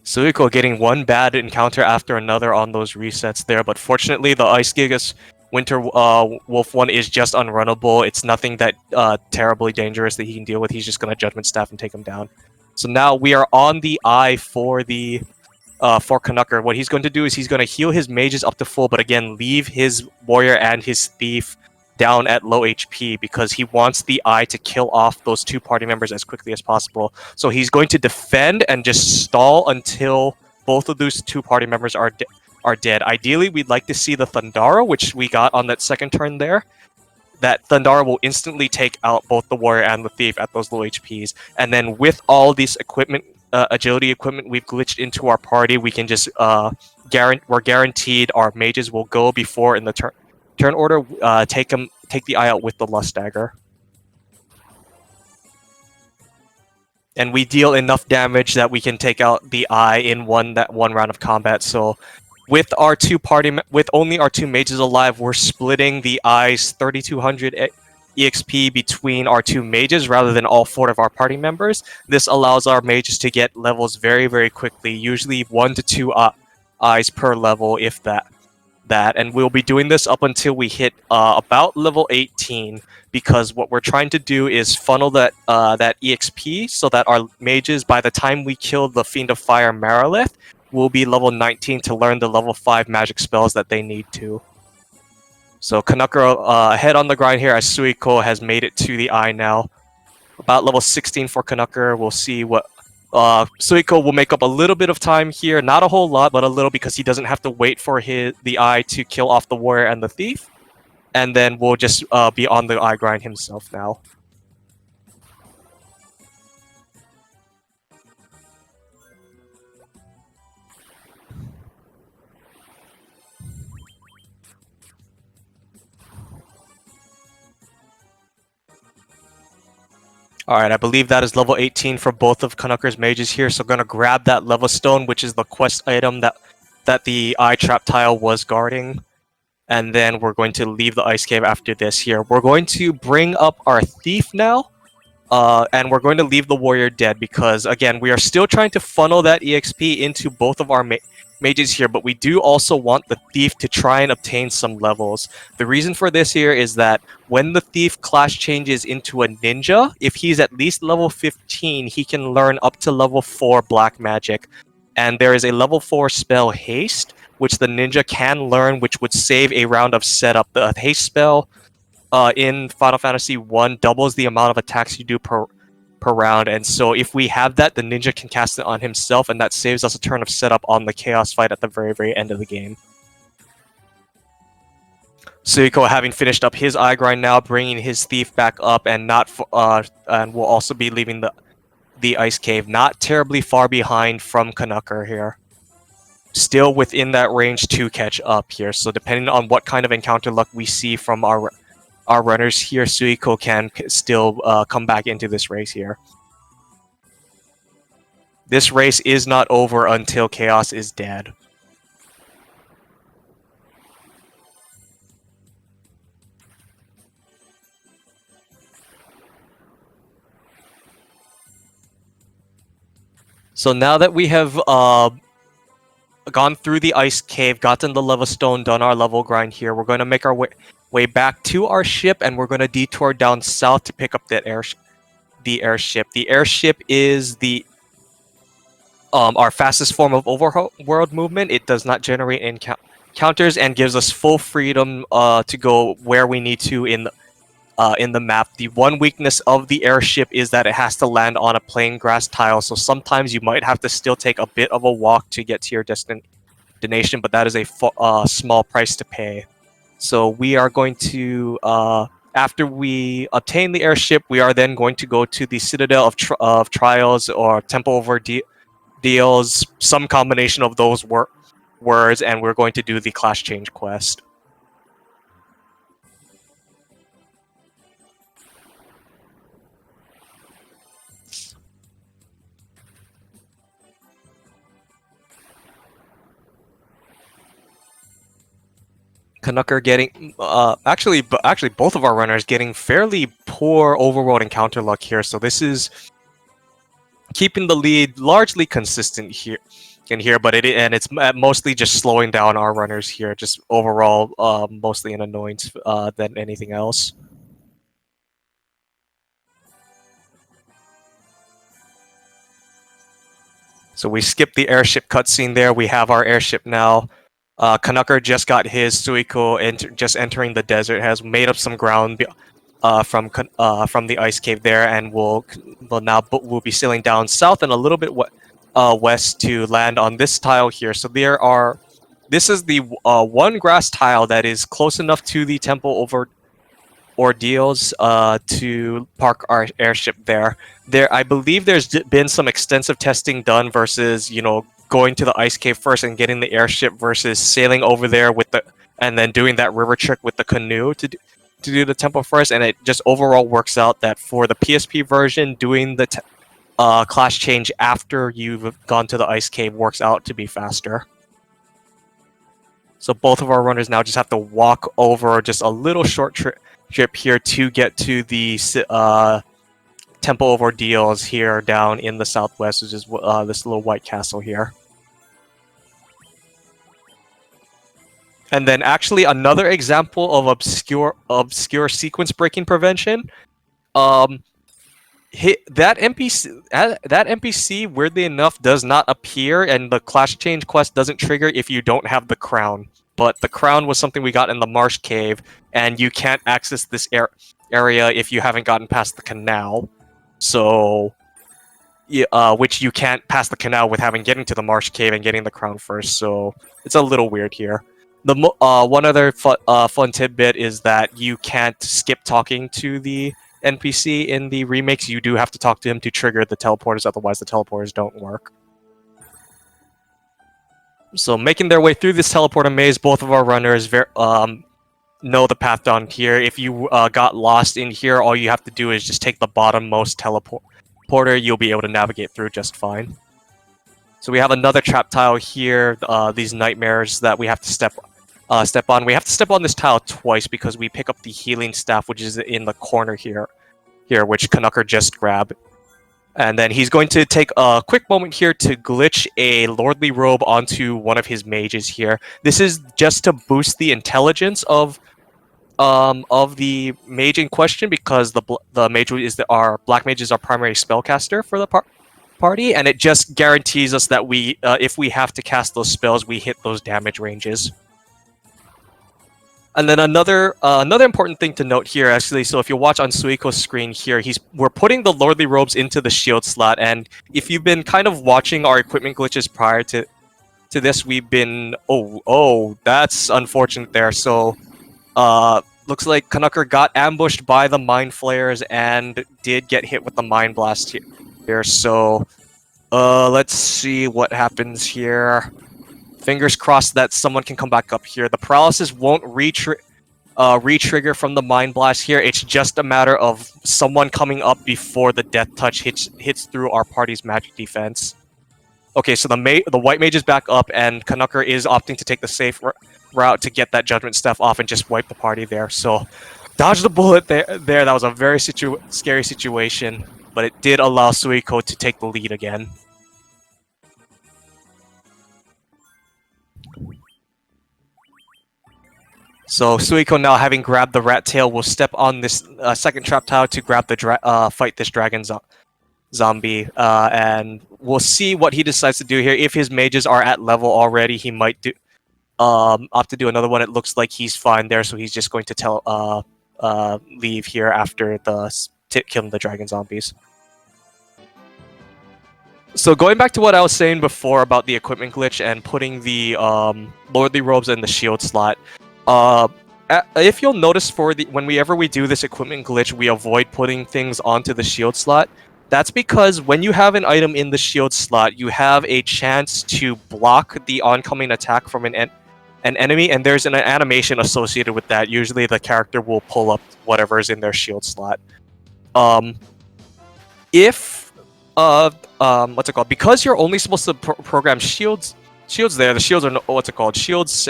Suiko getting one bad encounter after another on those resets there, but fortunately the Ice Gigas Winter Wolf 1 is just unrunnable. It's nothing that terribly dangerous that he can deal with. He's just going to Judgment Staff and take him down. So now we are on the eye for the for Canucker. What he's going to do is he's going to heal his mages up to full, but again, leave his warrior and his thief down at low HP because he wants the eye to kill off those two party members as quickly as possible. So he's going to defend and just stall until both of those two party members are dead. Ideally, we'd like to see the Thundara, which we got on that second turn there. That Thundara will instantly take out both the warrior and the thief at those low HPs. And then with all these equipment, agility equipment we've glitched into our party, we can just we're guaranteed our mages will go before in the turn order. Take the eye out with the Lust Dagger. And we deal enough damage that we can take out the eye in one round of combat. So with our with only our two mages alive, we're splitting the eye's 3200 EXP between our two mages rather than all four of our party members. This allows our mages to get levels very, very quickly, usually 1 to 2 eyes per level, if that. And we'll be doing this up until we hit about level 18, because what we're trying to do is funnel that EXP so that our mages, by the time we kill the Fiend of Fire Marilith, will be level 19 to learn the level 5 magic spells that they need to. So Canucker ahead on the grind here as Suiko has made it to the eye now. About level 16 for Canucker. We'll see what... Suiko will make up a little bit of time here. Not a whole lot, but a little, because he doesn't have to wait for the eye to kill off the warrior and the thief. And then we'll just be on the eye grind himself now. Alright, I believe that is level 18 for both of Canucker's mages here, so I'm going to grab that Leva Stone, which is the quest item that the Eye Trap tile was guarding. And then we're going to leave the Ice Cave after this here. We're going to bring up our Thief now, and we're going to leave the Warrior dead because, again, we are still trying to funnel that EXP into both of our mages here, but we do also want the Thief to try and obtain some levels. The reason for this here is that when the Thief class changes into a ninja, if he's at least level 15, he can learn up to level 4 black magic. And there is a level 4 spell, Haste, which the ninja can learn, which would save a round of setup. The Haste spell in Final Fantasy 1 doubles the amount of attacks you do per round, and so if we have that, the ninja can cast it on himself, and that saves us a turn of setup on the Chaos fight at the very, very end of the game. Suiko, having finished up his eye grind now, bringing his Thief back up, and and will also be leaving the Ice Cave, not terribly far behind from Canucker here. Still within that range to catch up here, so depending on what kind of encounter luck we see from our runners here, Suiko can still come back into this race here. This race is not over until Chaos is dead. So now that we have gone through the Ice Cave, gotten the Leva Stone, done our level grind here, we're going to make our way back to our ship, and we're going to detour down south to pick up that airship. The airship is our fastest form of overworld movement. It does not generate encounters and gives us full freedom to go where we need to in the map. The one weakness of the airship is that it has to land on a plain grass tile, so sometimes you might have to still take a bit of a walk to get to your destination, but that is a small price to pay. So we are going to, after we obtain the airship, we are then going to go to the Citadel of Trials or Temple of Ordeals, some combination of those words, and we're going to do the class change quest. Canucker getting actually both of our runners getting fairly poor overworld encounter luck here, so this is keeping the lead largely consistent here. in here, but it's mostly just slowing down our runners here, just overall mostly an annoyance than anything else. So we skipped the airship cutscene there. We have our airship now. Canucker just got his Suiko just entering the desert, has made up some ground from the ice cave there, and we'll be sailing down south and a little bit west to land on this tile here. So this is the one grass tile that is close enough to the temple over ordeals to park our airship there. I believe there's been some extensive testing done versus, going to the ice cave first and getting the airship versus sailing over there and then doing that river trick with the canoe to do the temple first. And it just overall works out that for the PSP version, doing the class change after you've gone to the ice cave works out to be faster. So both of our runners now just have to walk over just a little short trip here to get to the Temple of Ordeals here down in the southwest, which is this little white castle here. And then actually another example of obscure sequence breaking prevention. That NPC weirdly enough does not appear, and the class change quest doesn't trigger if you don't have the crown. But the crown was something we got in the marsh cave, and you can't access this area if you haven't gotten past the canal. So, which you can't pass the canal with getting to the marsh cave and getting the crown first. So it's a little weird here. The one other fun tidbit is that you can't skip talking to the NPC in the remakes. You do have to talk to him to trigger the teleporters, otherwise the teleporters don't work. So making their way through this teleporter maze, both of our runners know the path down here. If you got lost in here, all you have to do is just take the bottommost teleporter. You'll be able to navigate through just fine. So we have another trap tile here, these nightmares that we have to step on. We have to step on this tile twice because we pick up the healing staff, which is in the corner here, which Canucker just grabbed. And then he's going to take a quick moment here to glitch a Lordly Robe onto one of his mages here. This is just to boost the intelligence of the mage in question, because the mage our black mage is our primary spellcaster for the party, and it just guarantees us that if we have to cast those spells, we hit those damage ranges. And then another important thing to note here, actually, so if you watch on Suiko's screen here, we're putting the Lordly Robes into the shield slot, and if you've been kind of watching our equipment glitches prior to this, we've been... Oh, that's unfortunate there. So, looks like Canucker got ambushed by the Mind Flayers and did get hit with the Mind Blast here. So, let's see what happens here. Fingers crossed that someone can come back up here. The paralysis won't re-trigger from the Mind Blast here. It's just a matter of someone coming up before the Death Touch hits through our party's magic defense. Okay, so the white mage is back up, and Canucker is opting to take the safe route to get that Judgment Staff off and just wipe the party there. So, dodge the bullet there. That was a very scary situation, but it did allow Suiko to take the lead again. So Suiko, now having grabbed the rat tail, will step on this second trap tile to grab the fight this dragon zombie, and we'll see what he decides to do here. If his mages are at level already, he might opt to do another one. It looks like he's fine there, so he's just going to leave here after killing the dragon zombies. So going back to what I was saying before about the equipment glitch and putting the Lordly Robes in the shield slot. If you'll notice, whenever we do this equipment glitch, we avoid putting things onto the shield slot. That's because when you have an item in the shield slot, you have a chance to block the oncoming attack from an enemy, and there's an animation associated with that. Usually the character will pull up whatever is in their shield slot. Because you're only supposed to program shields there, the shields are shields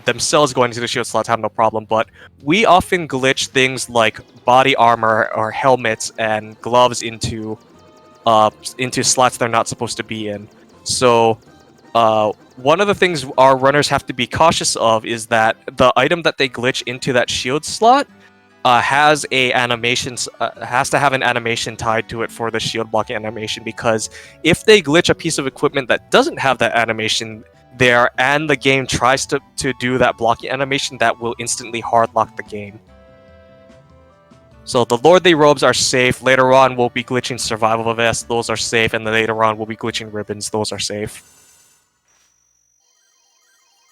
themselves going into the shield slots have no problem, but we often glitch things like body armor or helmets and gloves into slots they're not supposed to be in. So one of the things our runners have to be cautious of is that the item that they glitch into that shield slot has to have an animation tied to it for the shield blocking animation, because if they glitch a piece of equipment that doesn't have that animation there and the game tries to do that blocking animation, that will instantly hard lock the game. So the Lordly Robes are safe. Later on, we'll be glitching Survival Vests. Those are safe. And then later on, we'll be glitching Ribbons. Those are safe.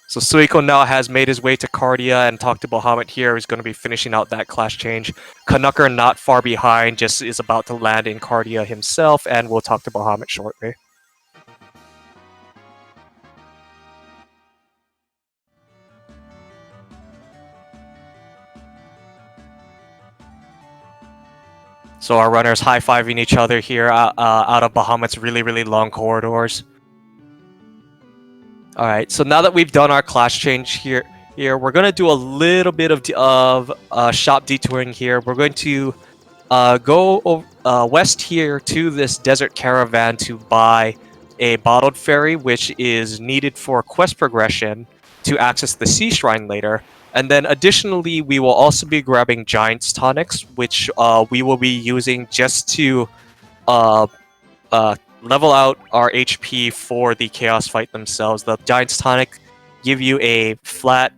So Suiko now has made his way to Cardia and talked to Bahamut here. He's going to be finishing out that class change. Canucker not far behind, just is about to land in Cardia himself, and we'll talk to Bahamut shortly. So our runners high-fiving each other here out of Bahamut's really, really long corridors. Alright, so now that we've done our class change here we're going to do a little bit of shop detouring here. We're going to go west here to this desert caravan to buy a bottled fairy, which is needed for quest progression to access the sea shrine later. And then additionally, we will also be grabbing Giant's Tonics, which we will be using just to level out our HP for the Chaos fight themselves. The Giant's Tonic give you a flat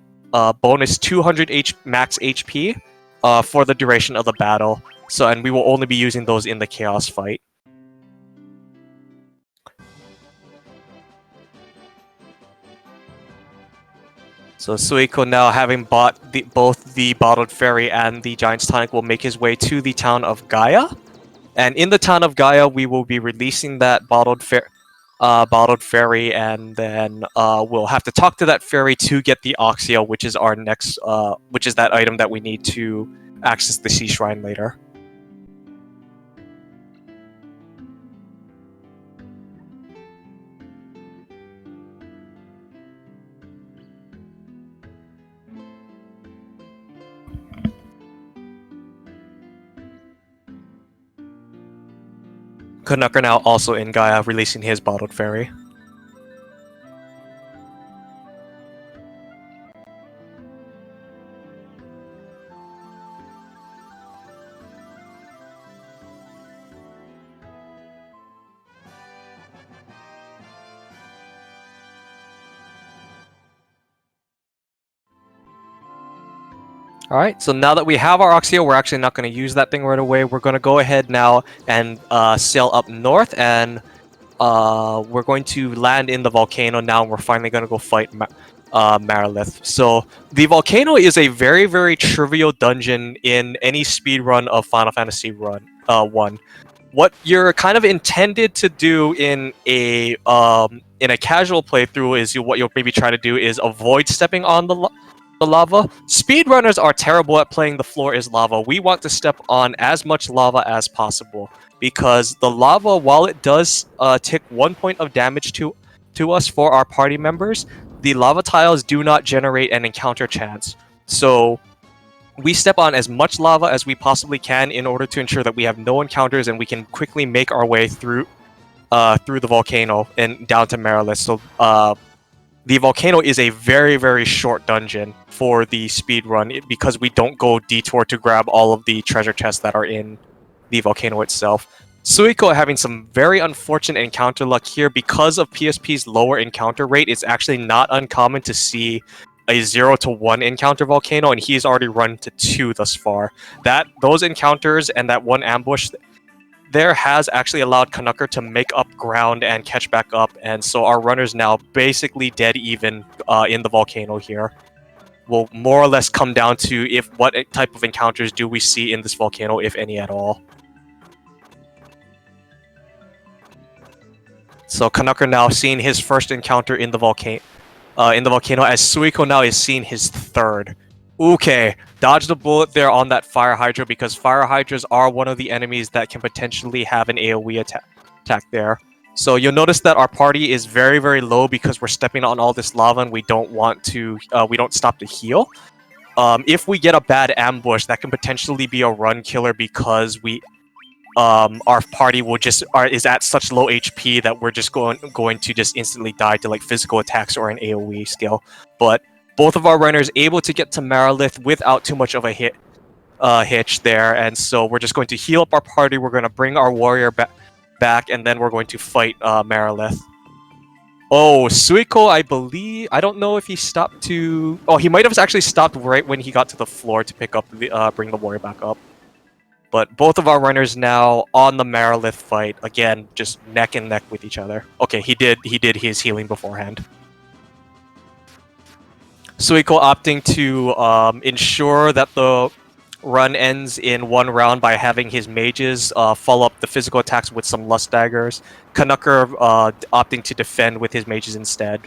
bonus 200 max HP for the duration of the battle. So, and we will only be using those in the Chaos fight. So Suiko, now having bought both the Bottled Fairy and the Giant's Tonic, will make his way to the town of Gaia. And in the town of Gaia, we will be releasing that Bottled Fairy, and then we'll have to talk to that fairy to get the Oxio, which is our next, which is that item that we need to access the Sea Shrine later. Canucker now also in Gaia, releasing his Bottled Fairy. Alright, so now that we have our Oxio, we're actually not going to use that thing right away. We're going to go ahead now and sail up north, and we're going to land in the volcano now, and we're finally going to go fight Marilith. So, the volcano is a very, very trivial dungeon in any speedrun of Final Fantasy 1. What you're kind of intended to do in a casual playthrough is what you'll maybe try to do is avoid stepping on the lava. Speedrunners are terrible at playing the floor is lava. We want to step on as much lava as possible, because the lava, while it does tick 1 point of damage to us for our party members, the lava tiles do not generate an encounter chance. So we step on as much lava as we possibly can in order to ensure that we have no encounters and we can quickly make our way through the volcano and down to Marilith. So the volcano is a very, very short dungeon for the speedrun, because we don't go detour to grab all of the treasure chests that are in the volcano itself. Suiko having some very unfortunate encounter luck here. Because of PSP's lower encounter rate, it's actually not uncommon to see a 0 to 1 encounter volcano, and he's already run to 2 thus far. Those encounters and that one ambush there has actually allowed Canucker to make up ground and catch back up, and so our runner's now basically dead even in the volcano here. Will more or less come down to what type of encounters do we see in this volcano, if any at all. So Canucker now seeing his first encounter in the volcano, as Suiko now is seeing his third. Okay, dodge the bullet there on that Fire Hydra, because Fire Hydras are one of the enemies that can potentially have an AoE attack there. So you'll notice that our party is very, very low because we're stepping on all this lava and we don't want to, we don't stop to heal. If we get a bad ambush, that can potentially be a run killer, because our party is at such low HP that we're just going to just instantly die to like physical attacks or an AoE skill. But both of our runners able to get to Marilith without too much of a hitch there, and so we're just going to heal up our party. We're going to bring our warrior back, and then we're going to fight Marilith. Oh, Suiko, I believe. I don't know if he stopped to. Oh, he might have actually stopped right when he got to the floor to pick up bring the warrior back up. But both of our runners now on the Marilith fight again, just neck and neck with each other. Okay, he did his healing beforehand. Suiko opting to ensure that the run ends in one round by having his mages follow up the physical attacks with some lust daggers. Canucker opting to defend with his mages instead.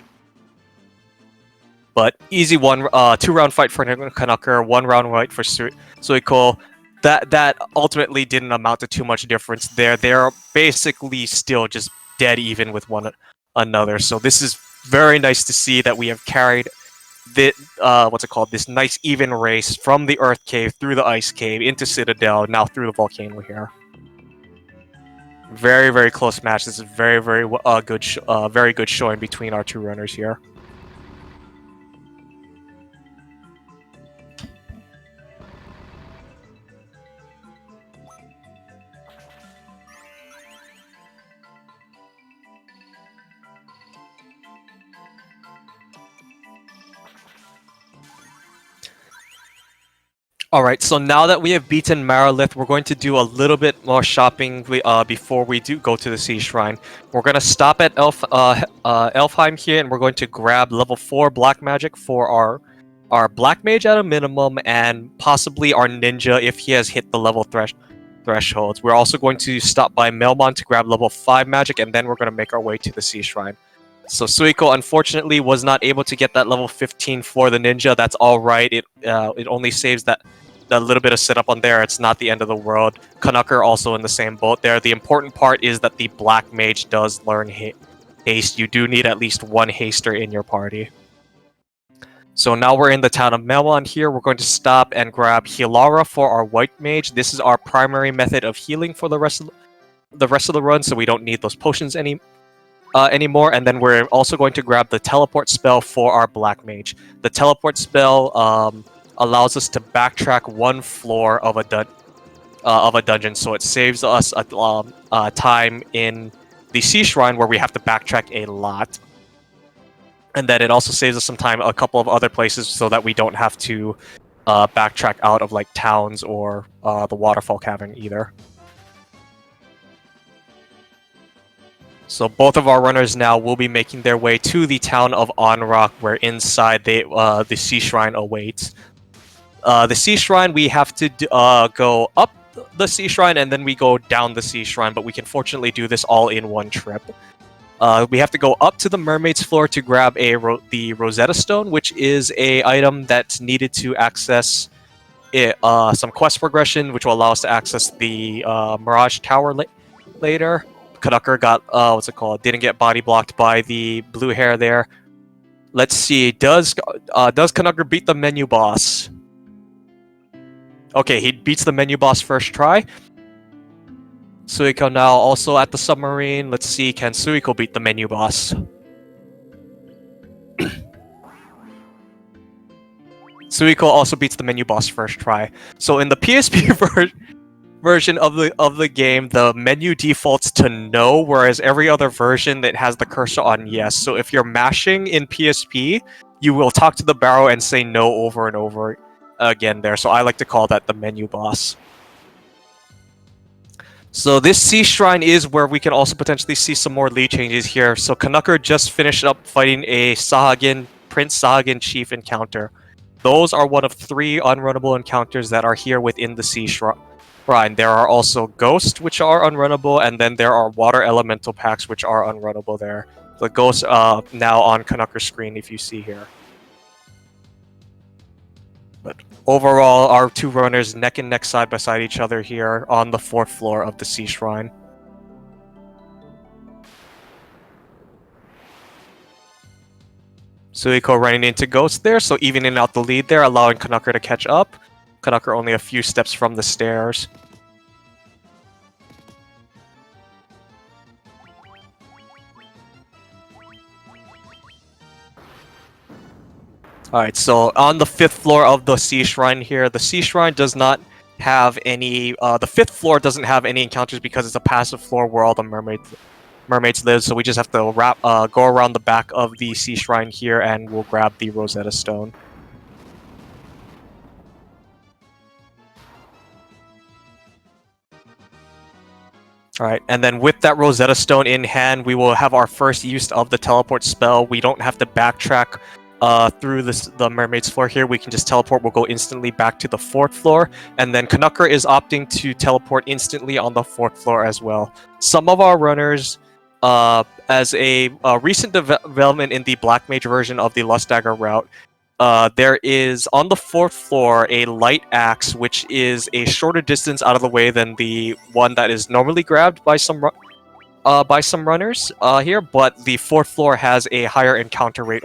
But easy 2-round fight for Canucker, 1-round fight for Suiko. That ultimately didn't amount to too much difference there. They're basically still just dead even with one another. So this is very nice to see that we have carried this nice even race from the Earth Cave through the Ice Cave into Citadel, now through the volcano here. Very, very close match. This is very, very very good showing between our two runners here. Alright, so now that we have beaten Marilith, we're going to do a little bit more shopping before we do go to the Sea Shrine. We're going to stop at Elfheim here, and we're going to grab level 4 Black Magic for our Black Mage at a minimum, and possibly our Ninja if he has hit the level thresholds. We're also going to stop by Melmon to grab level 5 Magic, and then we're going to make our way to the Sea Shrine. So Suiko unfortunately was not able to get that level 15 for the Ninja. That's alright. It only saves that little bit of setup on there. It's not the end of the world. Canucker also in the same boat there. The important part is that the Black Mage does learn haste. You do need at least one haster in your party. So now we're in the town of Melmon here. We're going to stop and grab Hilara for our White Mage. This is our primary method of healing for the rest of the run, so we don't need those potions anymore. And then we're also going to grab the teleport spell for our Black Mage. The teleport spell allows us to backtrack one floor of a dungeon, so it saves us a time in the Sea Shrine where we have to backtrack a lot. And then it also saves us some time a couple of other places so that we don't have to backtrack out of like towns or the Waterfall Cavern either. So both of our runners now will be making their way to the town of Onrock, where inside the Sea Shrine awaits. The Sea Shrine, we have to go up the Sea Shrine and then we go down the Sea Shrine, but we can fortunately do this all in one trip. We have to go up to the Mermaid's Floor to grab the Rosetta Stone, which is a item that's needed to access some quest progression, which will allow us to access the Mirage Tower later. Canucker got, didn't get body blocked by the blue hair there. Let's see, does Canucker beat the menu boss? Okay, he beats the menu boss first try. Suiko now also at the submarine. Let's see, can Suiko beat the menu boss? Suiko also beats the menu boss first try. So in the PSP version of the game, the menu defaults to no, whereas every other version that has the cursor on yes. So if you're mashing in PSP, you will talk to the barrel and say no over and over again there. So I like to call that the menu boss. So this Sea Shrine is where we can also potentially see some more lead changes here. So Canucker just finished up fighting a Prince Sahagin Chief encounter. Those are one of 3 unrunnable encounters that are here within the Sea Shrine. There are also Ghosts, which are unrunnable, and then there are Water Elemental packs, which are unrunnable there. The Ghosts now on Canucker's screen, if you see here. But overall, our 2 runners neck and neck side by side each other here on the 4th floor of the Sea Shrine. Suiko running into Ghost there, so evening out the lead there, allowing Canucker to catch up. Canucker only a few steps from the stairs. Alright, so on the 5th floor of the Sea Shrine here, the Sea Shrine does not have any, the 5th floor doesn't have any encounters because it's a passive floor where all the mermaids live, so we just have to go around the back of the Sea Shrine here and we'll grab the Rosetta Stone. Alright, and then with that Rosetta Stone in hand, we will have our first use of the teleport spell. We don't have to backtrack through the mermaid's floor here. We can just teleport. We'll go instantly back to the 4th floor. And then Canucker is opting to teleport instantly on the 4th floor as well. Some of our runners, as a recent development in the Black Mage version of the Lust Dagger route, there is on the 4th floor a light axe, which is a shorter distance out of the way than the one that is normally grabbed by some runners here. But the 4th floor has a higher encounter rate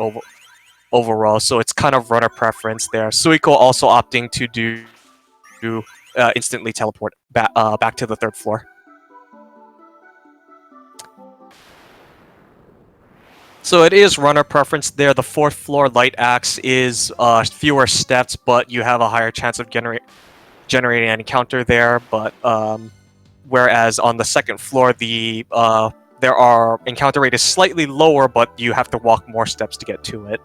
overall, so it's kind of runner preference there. Suiko also opting to do instantly teleport back to the 3rd floor. So it is runner preference there. The 4th floor light axe is fewer steps, but you have a higher chance of generating an encounter there. But whereas on the 2nd floor, there are encounter rate is slightly lower, but you have to walk more steps to get to it.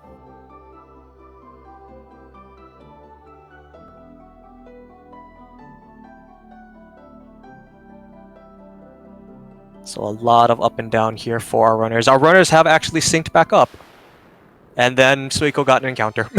So a lot of up and down here for our runners. Our runners have actually synced back up. And then Suiko got an encounter.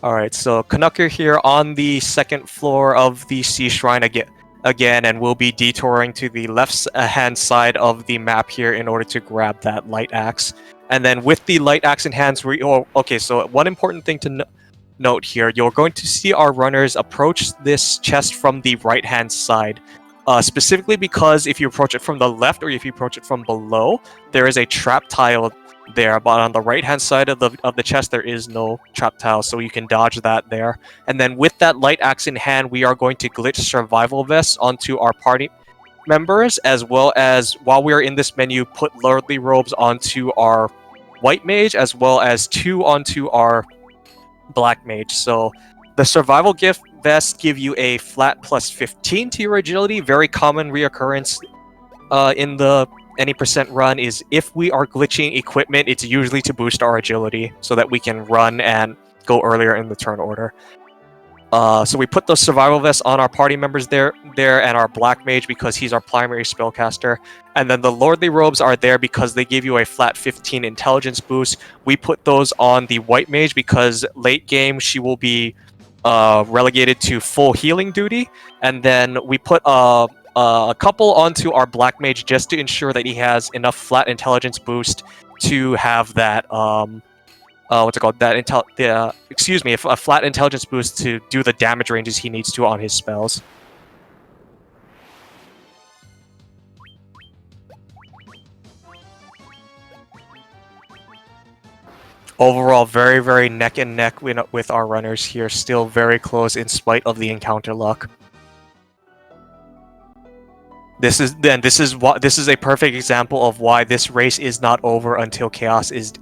Alright, so Canucker here on the 2nd floor of the Sea Shrine again, and we'll be detouring to the left-hand side of the map here in order to grab that light axe. And then with the light axe in hands, okay, so one important thing to note here, you're going to see our runners approach this chest from the right-hand side. Specifically because if you approach it from the left or if you approach it from below, there is a trap tile there, but on the right-hand side of the chest there is no trap tile, so you can dodge that there. And then with that light axe in hand, we are going to glitch survival vests onto our party members, as well as, while we are in this menu, put lordly robes onto our white mage, as well as 2 onto our black mage. So the survival gift vests give you a flat plus 15 to your agility. Very common reoccurrence in the any percent run is if we are glitching equipment, it's usually to boost our agility so that we can run and go earlier in the turn order. So we put the survival vest on our party members there and our black mage because he's our primary spellcaster. And then the lordly robes are there because they give you a flat 15 intelligence boost. We put those on the white mage because late game she will be relegated to full healing duty. And then we put a couple onto our black mage just to ensure that he has enough flat intelligence boost to have that what's it called? A flat intelligence boost to do the damage ranges he needs to on his spells. Overall, very, very neck and neck with our runners here. Still very close in spite of the encounter luck. This is a perfect example of why this race is not over until Chaos is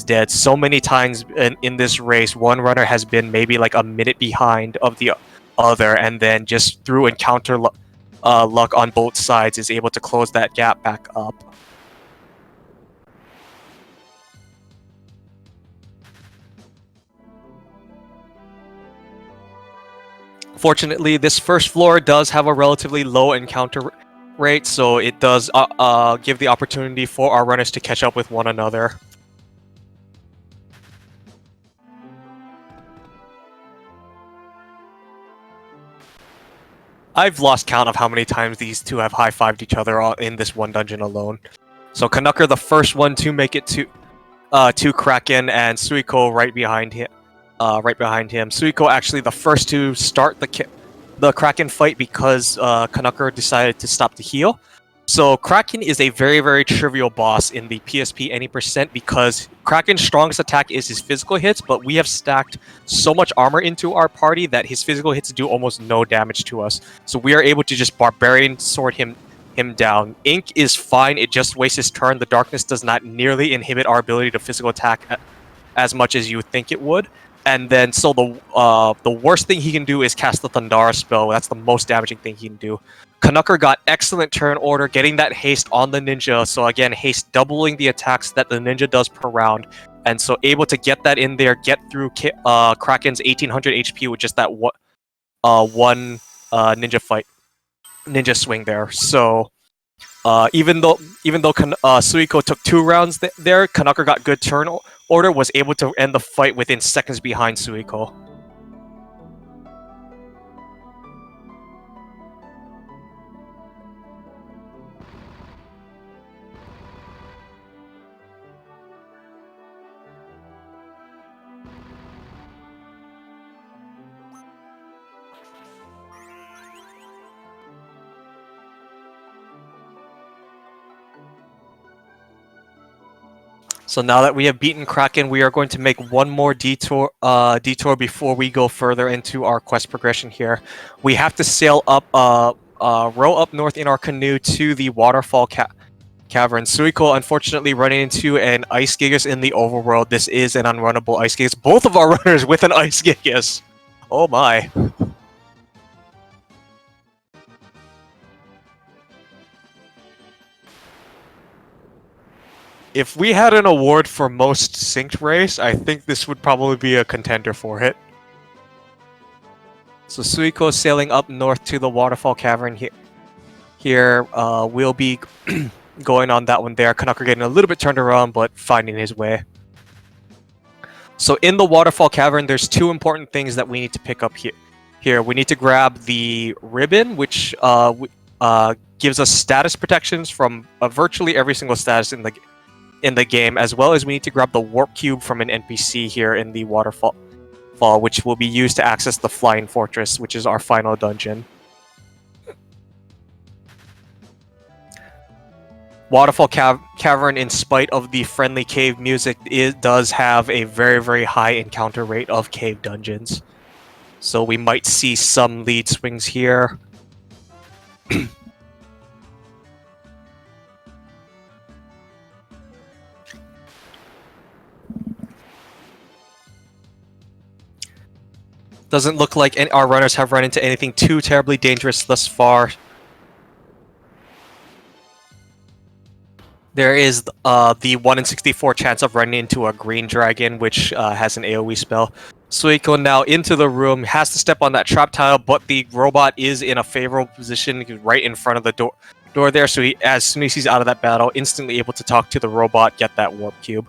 dead. So many times in this race, one runner has been maybe like a minute behind of the other, and then just through encounter luck on both sides is able to close that gap back up. Fortunately, this first floor does have a relatively low encounter rate, so it does give the opportunity for our runners to catch up with one another. I've lost count of how many times these two have high-fived each other in this one dungeon alone. So Canucker, the first one to make it to Kraken, and Suiko right behind him. Suiko actually the first to start the Kraken fight because Canucker decided to stop the heal. So Kraken is a very, very trivial boss in the PSP any percent because Kraken's strongest attack is his physical hits, but we have stacked so much armor into our party that his physical hits do almost no damage to us. So we are able to just Barbarian Sword him down. Ink is fine, it just wastes his turn. The darkness does not nearly inhibit our ability to physical attack as much as you would think it would. And then, so the worst thing he can do is cast the Thundara spell. That's the most damaging thing he can do. Canucker got excellent turn order, getting that haste on the ninja. So again, haste doubling the attacks that the ninja does per round. And so able to get that in there, get through Kraken's 1800 HP with just that one ninja swing there. So even though Suiko took 2 rounds there, Canucker got good turn order, was able to end the fight within seconds behind Suiko. So now that we have beaten Kraken, we are going to make one more detour before we go further into our quest progression here. We have to sail up, row up north in our canoe to the waterfall cavern. Suiko unfortunately running into an Ice Gigas in the overworld. This is an unrunnable Ice Gigas. Both of our runners with an Ice Gigas. Oh my. If we had an award for most synced race, I think this would probably be a contender for it. So Suiko sailing up north to the waterfall cavern here. Here, we'll be going on that one there. Canucker getting a little bit turned around, but finding his way. So in the waterfall cavern, there's 2 important things that we need to pick up here. We need to grab the ribbon, which gives us status protections from virtually every single status in the game, as well as we need to grab the warp cube from an NPC here in the waterfall, which will be used to access the Flying Fortress, which is our final dungeon. Waterfall Cavern, in spite of the friendly cave music, it does have a very, very high encounter rate of cave dungeons. So we might see some lead swings here. Doesn't look like our runners have run into anything too terribly dangerous thus far. There is the 1 in 64 chance of running into a green dragon, which has an AoE spell. Suiko now into the room, has to step on that trap tile, but the robot is in a favorable position right in front of the door there, so as soon as he's out of that battle, instantly able to talk to the robot, get that warp cube.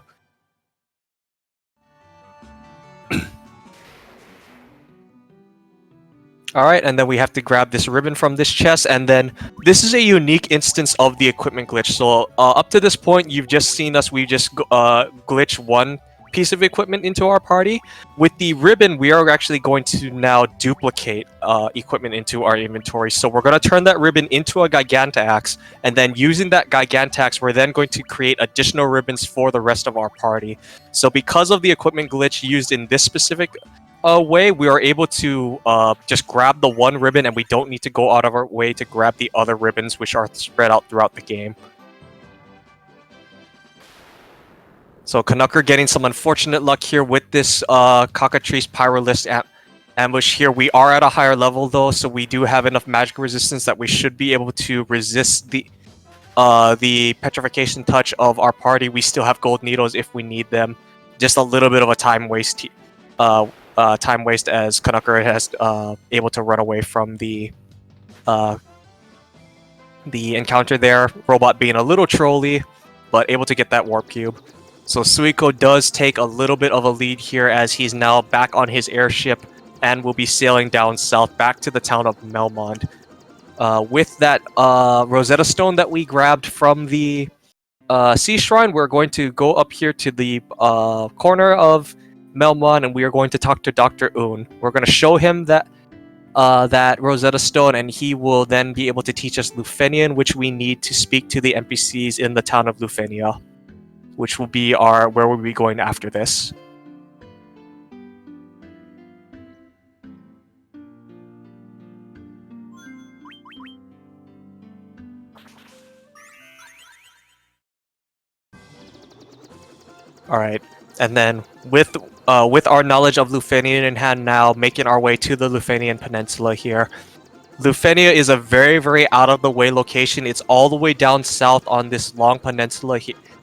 Alright, and then we have to grab this ribbon from this chest, and then this is a unique instance of the equipment glitch. So up to this point, you've just seen us, we just glitch one piece of equipment into our party. With the ribbon, we are actually going to now duplicate equipment into our inventory. So we're going to turn that ribbon into a Gigantaxe, and then using that Gigantaxe, we're then going to create additional ribbons for the rest of our party. So because of the equipment glitch used in this specific way, we are able to just grab the one ribbon, and we don't need to go out of our way to grab the other ribbons, which are spread out throughout the game. So Canucker getting some unfortunate luck here with this Cockatrice Pyrolist ambush here. We are at a higher level though, so we do have enough magic resistance that we should be able to resist the petrification touch of our party. We still have gold needles if we need them. Just a little bit of a time waste as Canucker has able to run away from the encounter there. Robot being a little trolly, but able to get that warp cube. So Suiko does take a little bit of a lead here as he's now back on his airship and will be sailing down south back to the town of Melmond. With that Rosetta Stone that we grabbed from the Sea Shrine, we're going to go up here to the corner of Melmond, and we are going to talk to Dr. Un. We're going to show him that Rosetta Stone, and he will then be able to teach us Lufenian, which we need to speak to the NPCs in the town of Lufenia, which will be where we'll be going after this. Alright, And then with our knowledge of Lufenian in hand now, making our way to the Lufenian Peninsula here. Lufenia is a very, very out of the way location. It's all the way down south on this long peninsula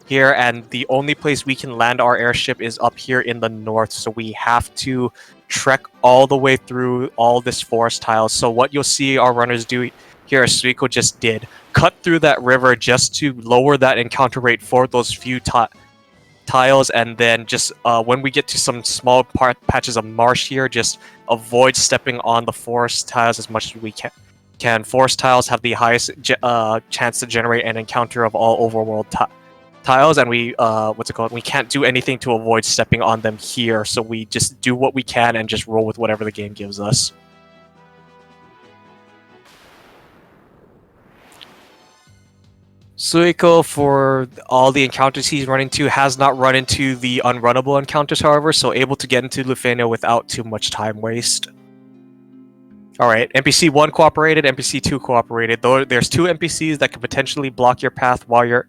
here, and the only place we can land our airship is up here in the north. So we have to trek all the way through all this forest tiles. So what you'll see our runners do here, as Suiko just did, cut through that river just to lower that encounter rate for those few tiles, and then just when we get to some small patches of marsh here, just avoid stepping on the forest tiles as much as we can. Forest tiles have the highest chance to generate an encounter of all overworld tiles, and we we can't do anything to avoid stepping on them here, so we just do what we can and just roll with whatever the game gives us. Suiko, for all the encounters he's run into, has not run into the unrunnable encounters, however, so able to get into Lufenia without too much time waste. Alright, NPC 1 cooperated, NPC 2 cooperated. Though there's 2 NPCs that could potentially block your path while you're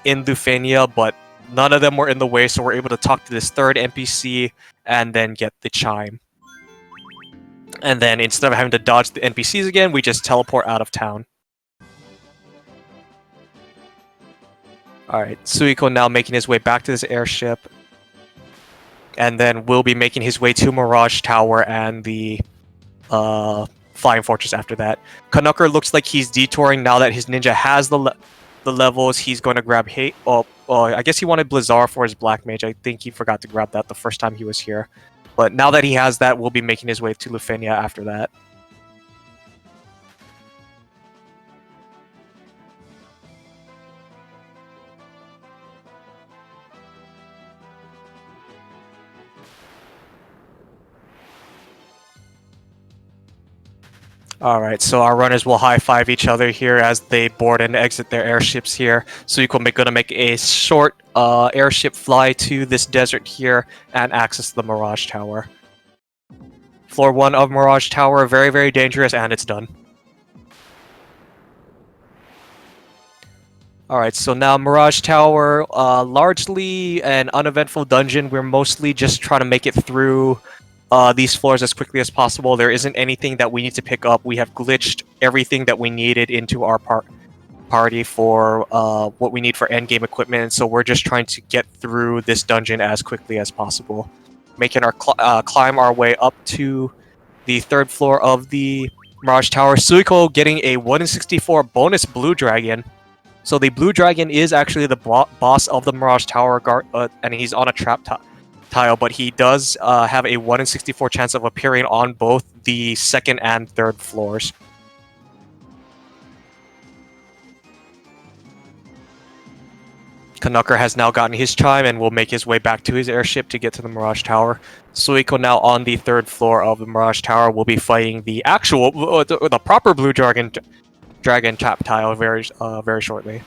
in Lufenia, but none of them were in the way, so we're able to talk to this 3rd NPC and then get the chime. And then instead of having to dodge the NPCs again, we just teleport out of town. Alright, Suiko now making his way back to this airship. And then will be making his way to Mirage Tower and the Flying Fortress after that. Canucker looks like he's detouring now that his ninja has the levels. He's going to grab hate. I guess he wanted Blizzard for his Black Mage. I think he forgot to grab that the first time he was here. But now that he has that, we'll be making his way to Lufenia after that. Alright, so our runners will high-five each other here as they board and exit their airships here. So you're going to make a short airship fly to this desert here and access the Mirage Tower. Floor 1 of Mirage Tower, very, very dangerous, and it's done. Alright, so now Mirage Tower, largely an uneventful dungeon. We're mostly just trying to make it through these floors as quickly as possible. There isn't anything that we need to pick up. We have glitched everything that we needed into our party for what we need for endgame equipment, so we're just trying to get through this dungeon as quickly as possible. Making our climb our way up to the 3rd floor of the Mirage Tower. Suiko getting a 1 in 64 bonus Blue Dragon. So the Blue Dragon is actually the boss of the Mirage Tower, and he's on a trap tile, but he does have a 1 in 64 chance of appearing on both the 2nd and 3rd floors. Canucker has now gotten his chime and will make his way back to his airship to get to the Mirage Tower. Suiko now on the 3rd floor of the Mirage Tower will be fighting the actual, the proper Blue Dragon trap tile very shortly.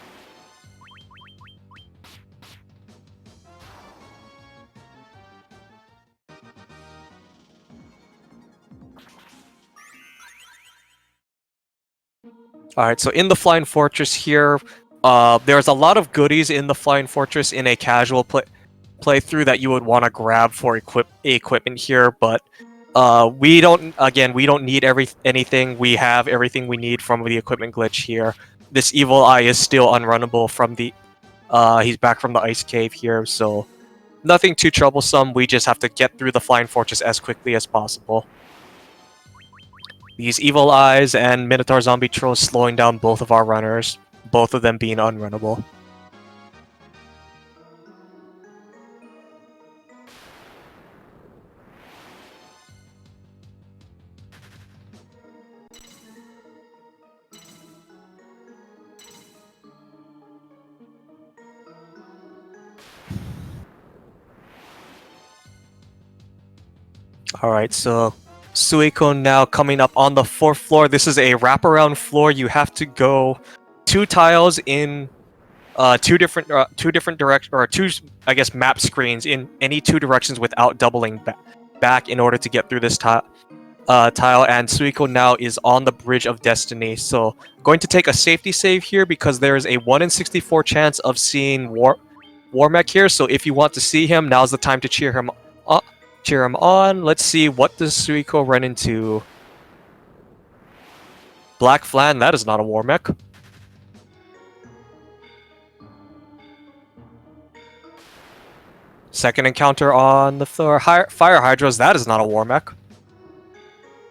Alright, so in the Flying Fortress here, there's a lot of goodies in the Flying Fortress in a casual playthrough that you would want to grab for equipment here, but we don't need anything. We have everything we need from the equipment glitch here. This Evil Eye is still unrunnable from the he's back from the ice cave here, so nothing too troublesome. We just have to get through the Flying Fortress as quickly as possible. These Evil Eyes and Minotaur Zombie Trolls slowing down both of our runners, both of them being unrunnable. Alright, so Suiko now coming up on the 4th floor. This is a wraparound floor. You have to go 2 tiles in two different directions, or 2, I guess, map screens in any 2 directions without doubling back in order to get through this tile. And Suiko now is on the Bridge of Destiny. So going to take a safety save here because there is a 1 in 64 chance of seeing War Mech here, so if you want to see him, now's the time to cheer him on. Let's see, what does Suiko run into? Black Flan, that is not a War Mech. Second encounter on the floor. Fire Hydras, that is not a War Mech.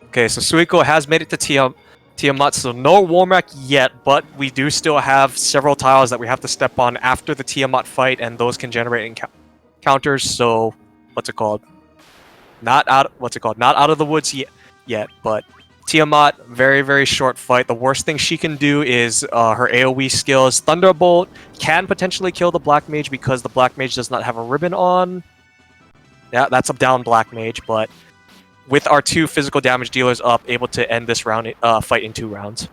Okay, so Suiko has made it to Tiamat, so no War Mech yet, but we do still have several tiles that we have to step on after the Tiamat fight, and those can generate encounters, so what's it called? Not out of the woods yet, but Tiamat, very, very short fight. The worst thing she can do is her AoE skills. Thunderbolt can potentially kill the Black Mage because the Black Mage does not have a ribbon on. Yeah, that's a down Black Mage, but with our 2 physical damage dealers up, able to end this round fight in 2 rounds.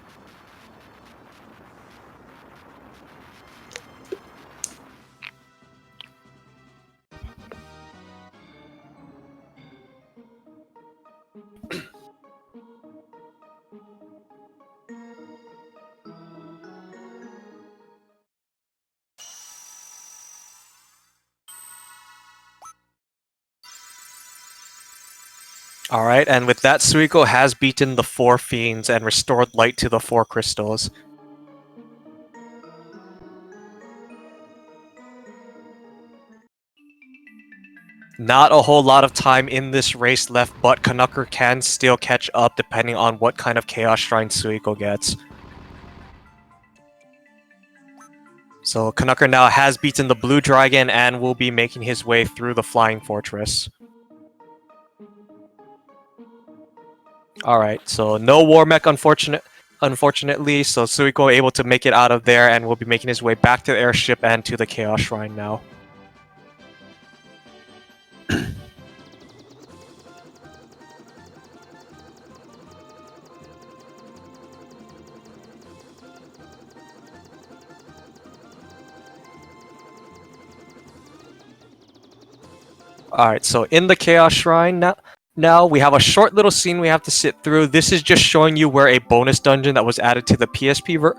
Alright, and with that, Suiko has beaten the 4 fiends and restored light to the 4 crystals. Not a whole lot of time in this race left, but Canucker can still catch up depending on what kind of Chaos Shrine Suiko gets. So Canucker now has beaten the Blue Dragon and will be making his way through the Flying Fortress. Alright, so no War Mech unfortunately, so Suiko able to make it out of there and will be making his way back to the airship and to the Chaos Shrine now. Alright, so in the Chaos Shrine now we have a short little scene we have to sit through. This is just showing you where a bonus dungeon that was added to the PSP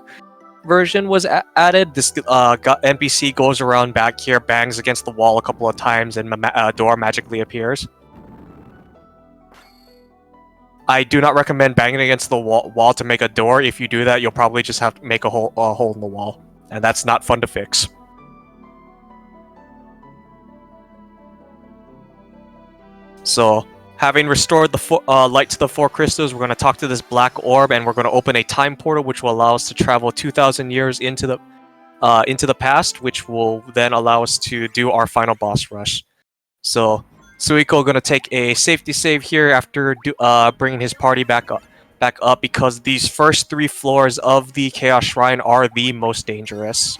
version was added. This NPC goes around back here, bangs against the wall a couple of times, and a door magically appears. I do not recommend banging against the wall to make a door. If you do that, you'll probably just have to make a hole in the wall, and that's not fun to fix. So, having restored the light to the 4 crystals, we're going to talk to this black orb, and we're going to open a time portal, which will allow us to travel 2,000 years into the past, which will then allow us to do our final boss rush. So, Suiko going to take a safety save here after bringing his party back up because these first 3 floors of the Chaos Shrine are the most dangerous.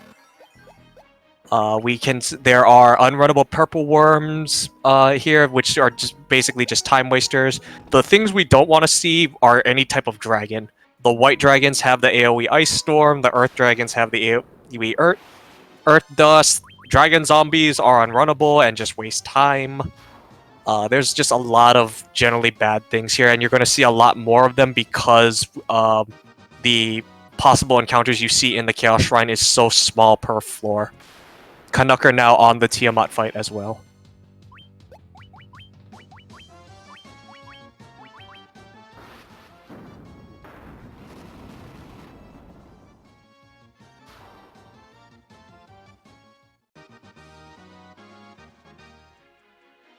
There are unrunnable purple worms here, which are basically just time wasters. The things we don't want to see are any type of dragon. The white dragons have the AoE Ice Storm, the earth dragons have the AoE Earth Dust. Dragon zombies are unrunnable and just waste time. There's just a lot of generally bad things here, and you're going to see a lot more of them because the possible encounters you see in the Chaos Shrine is so small per floor. Canucker now on the Tiamat fight as well.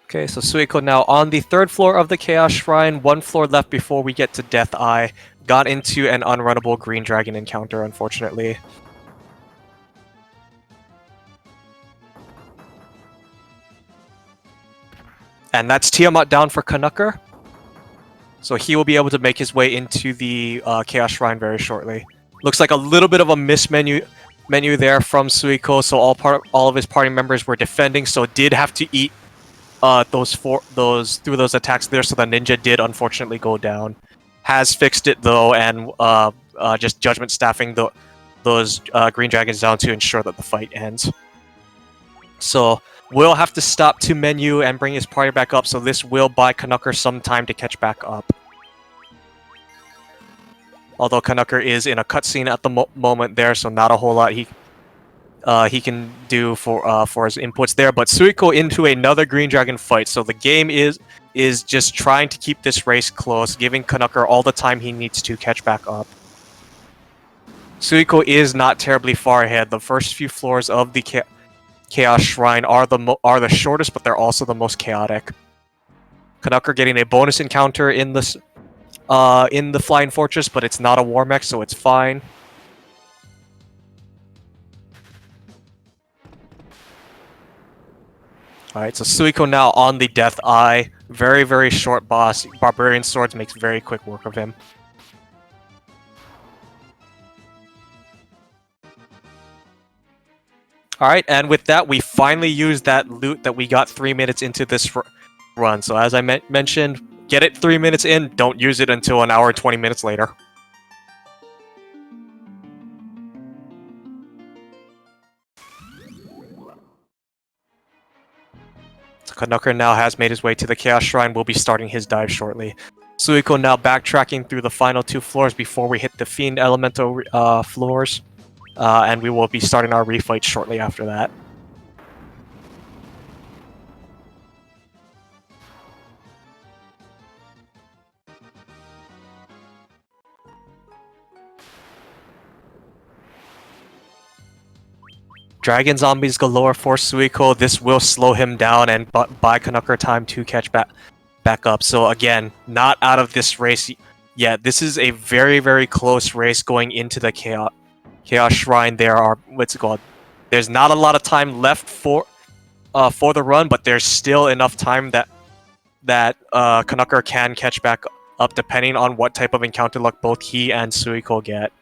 Okay, so Suiko now on the 3rd floor of the Chaos Shrine, 1 floor left before we get to Death Eye. Got into an unrunnable green dragon encounter, unfortunately. And that's Tiamat down for Canucker. So he will be able to make his way into the Chaos Shrine very shortly. Looks like a little bit of a miss menu there from Suiko, so all of his party members were defending, so did have to eat those attacks there, so the ninja did unfortunately go down. Has fixed it though, and just judgment staffing those green dragons down to ensure that the fight ends. So will have to stop to menu and bring his party back up, so this will buy Canucker some time to catch back up. Although Canucker is in a cutscene at the moment there, so not a whole lot he can do for his inputs there. But Suiko into another Green Dragon fight, so the game is just trying to keep this race close, giving Canucker all the time he needs to catch back up. Suiko is not terribly far ahead. The first few floors of the Chaos Shrine are the shortest, but they're also the most chaotic. Canucker getting a bonus encounter in the Flying Fortress, but it's not a War Mech, so it's fine. Alright, so Suiko now on the Death Eye. Very, very short boss. Barbarian Swords makes very quick work of him. Alright, and with that, we finally used that loot that we got 3 minutes into this run. So as I mentioned, get it 3 minutes in, don't use it until an hour and 20 minutes later. So Canucker now has made his way to the Chaos Shrine. We'll be starting his dive shortly. Suiko now backtracking through the final 2 floors before we hit the Fiend Elemental floors. And we will be starting our refight shortly after that. Dragon Zombies galore for Suiko. This will slow him down and buy Canucker time to catch back up. So again, not out of this race yet. This is a very, very close race going into the Chaos Shrine. There's not a lot of time left for the run, but there's still enough time that Canucker can catch back up depending on what type of encounter luck both he and Suiko get.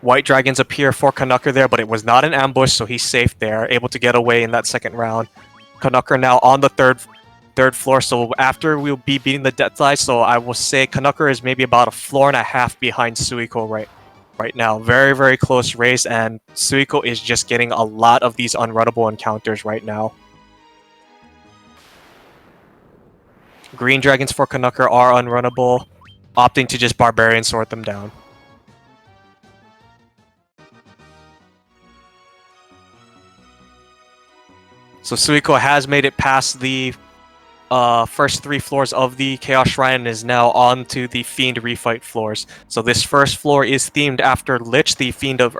White dragons appear for Canucker there, but it was not an ambush, so he's safe there, able to get away in that second round. Canucker now on the third floor, so after we'll be beating the Death Eye, so I will say Canucker is maybe about a floor and a half behind Suiko right now. Very, very close race, and Suiko is just getting a lot of these unrunnable encounters right now. Green dragons for Canucker are unrunnable, opting to just Barbarian Sword them down. So Suiko has made it past the first 3 floors of the Chaos Shrine and is now on to the Fiend refight floors. So this first floor is themed after Lich, the Fiend of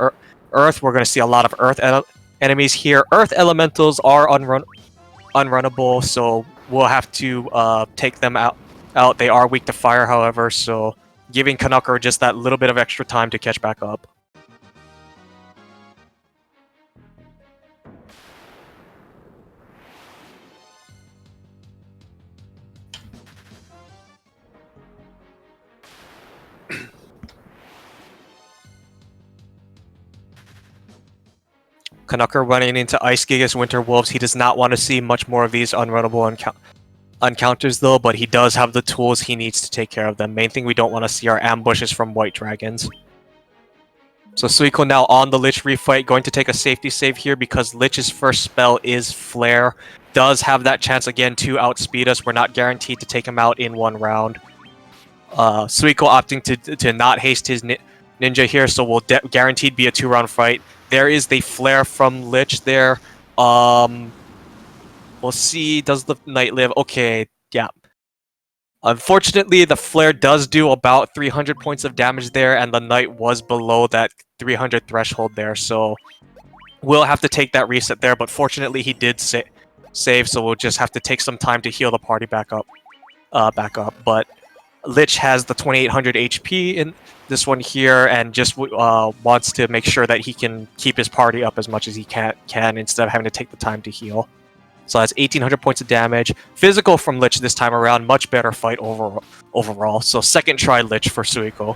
Earth. We're going to see a lot of Earth enemies here. Earth Elementals are unrunnable, so we'll have to take them out. They are weak to fire, however, so giving Canucker just that little bit of extra time to catch back up. Canucker running into Ice Gigas Winter Wolves. He does not want to see much more of these unrunnable encounters though, but he does have the tools he needs to take care of them. Main thing we don't want to see are ambushes from White Dragons. So Suiko now on the Lich refight, going to take a safety save here because Lich's first spell is Flare. Does have that chance again to outspeed us. We're not guaranteed to take him out in 1 round. Suiko opting to not haste his ninja here, so we'll guaranteed be a 2-round fight. There is the Flare from Lich there. We'll see, does the Knight live? Okay, yeah. Unfortunately, the Flare does do about 300 points of damage there, and the Knight was below that 300 threshold there, so we'll have to take that reset there, but fortunately he did save, so we'll just have to take some time to heal the party back up. But Lich has the 2800 HP in this one here, and just wants to make sure that he can keep his party up as much as he can instead of having to take the time to heal. So that's 1800 points of damage. Physical from Lich this time around, much better fight overall. So second try Lich for Suiko.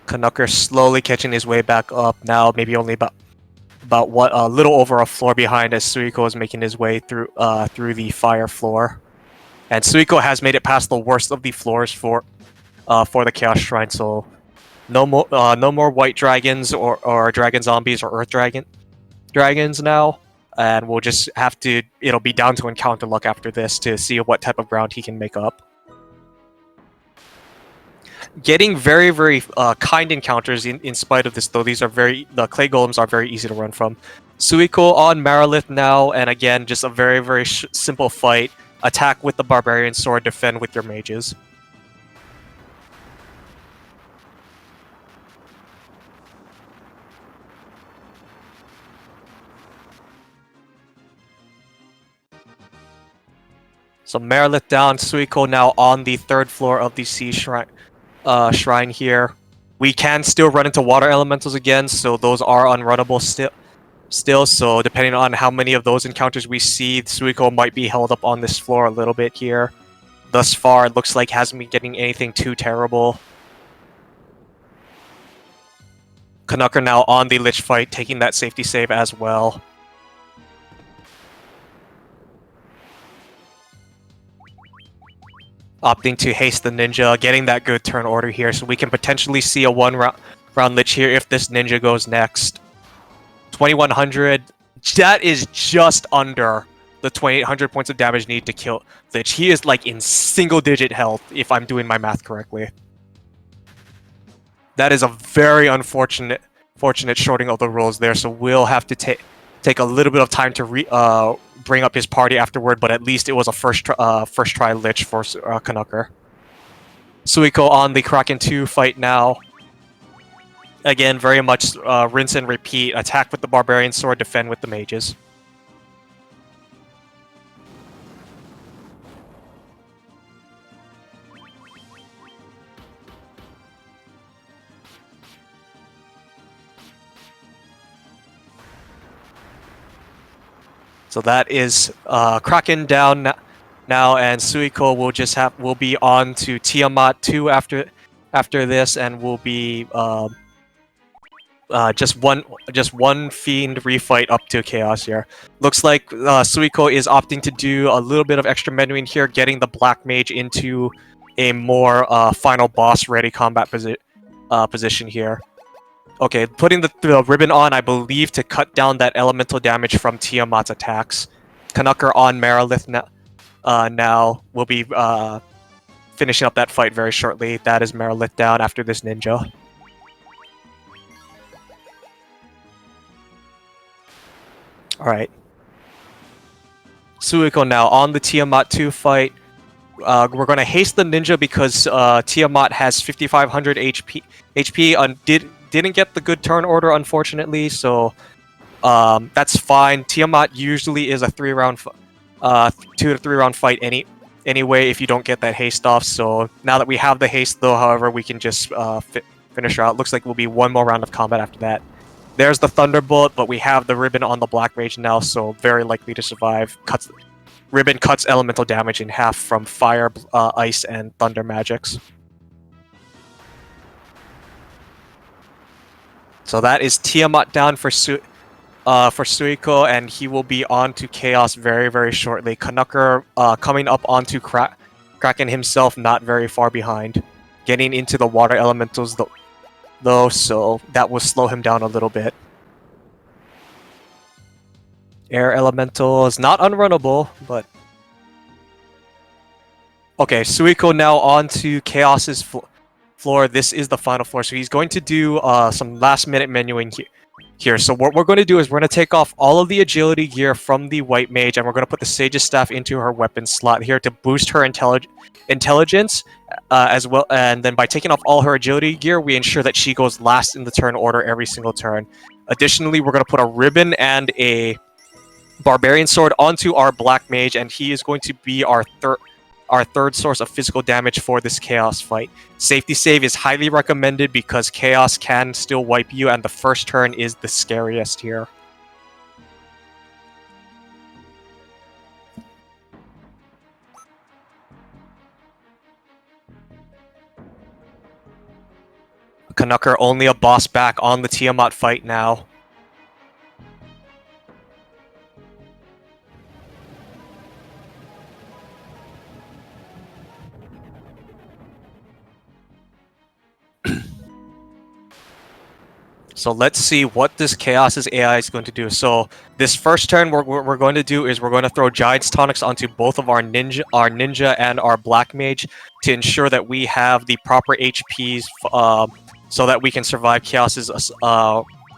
Canucker slowly catching his way back up now, maybe only about what a little over a floor behind as Suiko is making his way through the fire floor, and Suiko has made it past the worst of the floors for the Chaos Shrine. So no more White Dragons or Dragon Zombies or Earth dragons now, and we'll just have to. It'll be down to encounter luck after this to see what type of ground he can make up. Getting very, very kind encounters in spite of this, though. The clay golems are very easy to run from. Suiko on Marilith now, and again, just a very, very simple fight. Attack with the Barbarian Sword, defend with your mages. So Marilith down, Suiko now on the 3rd floor of the Sea Shrine here. We can still run into water elementals again, so those are unrunnable still. So depending on how many of those encounters we see, Suiko might be held up on this floor a little bit here. Thus far, it looks like hasn't been getting anything too terrible. Canucker now on the Lich fight, taking that safety save as well. Opting to haste the ninja, getting that good turn order here, so we can potentially see a one-round Lich here if this ninja goes next. 2100, that is just under the 2800 points of damage needed to kill Lich. He is like in single-digit health, if I'm doing my math correctly. That is a very unfortunate shorting of the rolls there, so we'll have to take a little bit of time to bring up his party afterward, but at least it was a first try Lich for Canucker. Suiko on the Kraken 2 fight now. Again, very much rinse and repeat. Attack with the Barbarian Sword, defend with the mages. So that is Kraken down now, and Suiko will be on to Tiamat 2 after this, and will be just one fiend refight up to Chaos here. Looks like Suiko is opting to do a little bit of extra menuing here, getting the Black Mage into a more final boss ready combat position here. Okay, putting the ribbon on, I believe, to cut down that elemental damage from Tiamat's attacks. Canucker on Marilith now will be finishing up that fight very shortly. That is Marilith down after this ninja. Alright. Suiko now on the Tiamat 2 fight. We're going to haste the ninja because Tiamat has 5500 HP. Didn't get the good turn order, unfortunately, so that's fine. Tiamat usually is a 2 to 3 round fight anyway if you don't get that haste off. So now that we have the haste, though, however, we can just finish her out. Looks like it will be one more round of combat after that. There's the Thunderbolt, but we have the ribbon on the Black Mage now, so very likely to survive. Ribbon cuts elemental damage in half from fire, ice, and thunder magics. So that is Tiamat down for Suiko, and he will be on to Chaos very, very shortly. Canucker coming up onto Kraken himself, not very far behind. Getting into the water elementals, though, so that will slow him down a little bit. Air elemental is not unrunnable, but... Okay, Suiko now on to Chaos's floor. This is the final floor, so he's going to do some last-minute menuing here. So what we're going to do is we're going to take off all of the agility gear from the White Mage, and we're going to put the Sage's Staff into her weapon slot here to boost her intelligence as well. And then by taking off all her agility gear, we ensure that she goes last in the turn order every single turn. Additionally, we're going to put a ribbon and a Barbarian Sword onto our Black Mage, and he is going to be our third source of physical damage for this Chaos fight. Safety save is highly recommended because Chaos can still wipe you, and the first turn is the scariest here. Canucker only a boss back on the Tiamat fight now. So let's see what this Chaos's AI is going to do. So this first turn, what we're going to do is we're going to throw Giant's Tonics onto both of our ninja and our Black Mage to ensure that we have the proper HPs so that we can survive Chaos's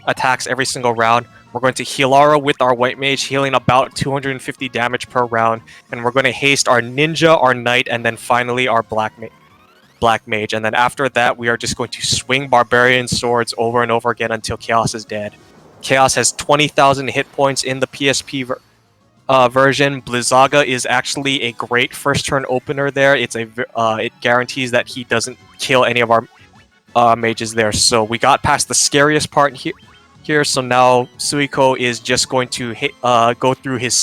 attacks every single round. We're going to heal Aura with our White Mage, healing about 250 damage per round, and we're going to haste our Ninja, our Knight, and then finally our Black Mage. And then after that, we are just going to swing Barbarian Swords over and over again until Chaos is dead. Chaos has 20,000 hit points in the PSP version. Blizzaga is actually a great first turn opener there. It guarantees that he doesn't kill any of our mages there. So we got past the scariest part here. So now Suiko is just going to go through his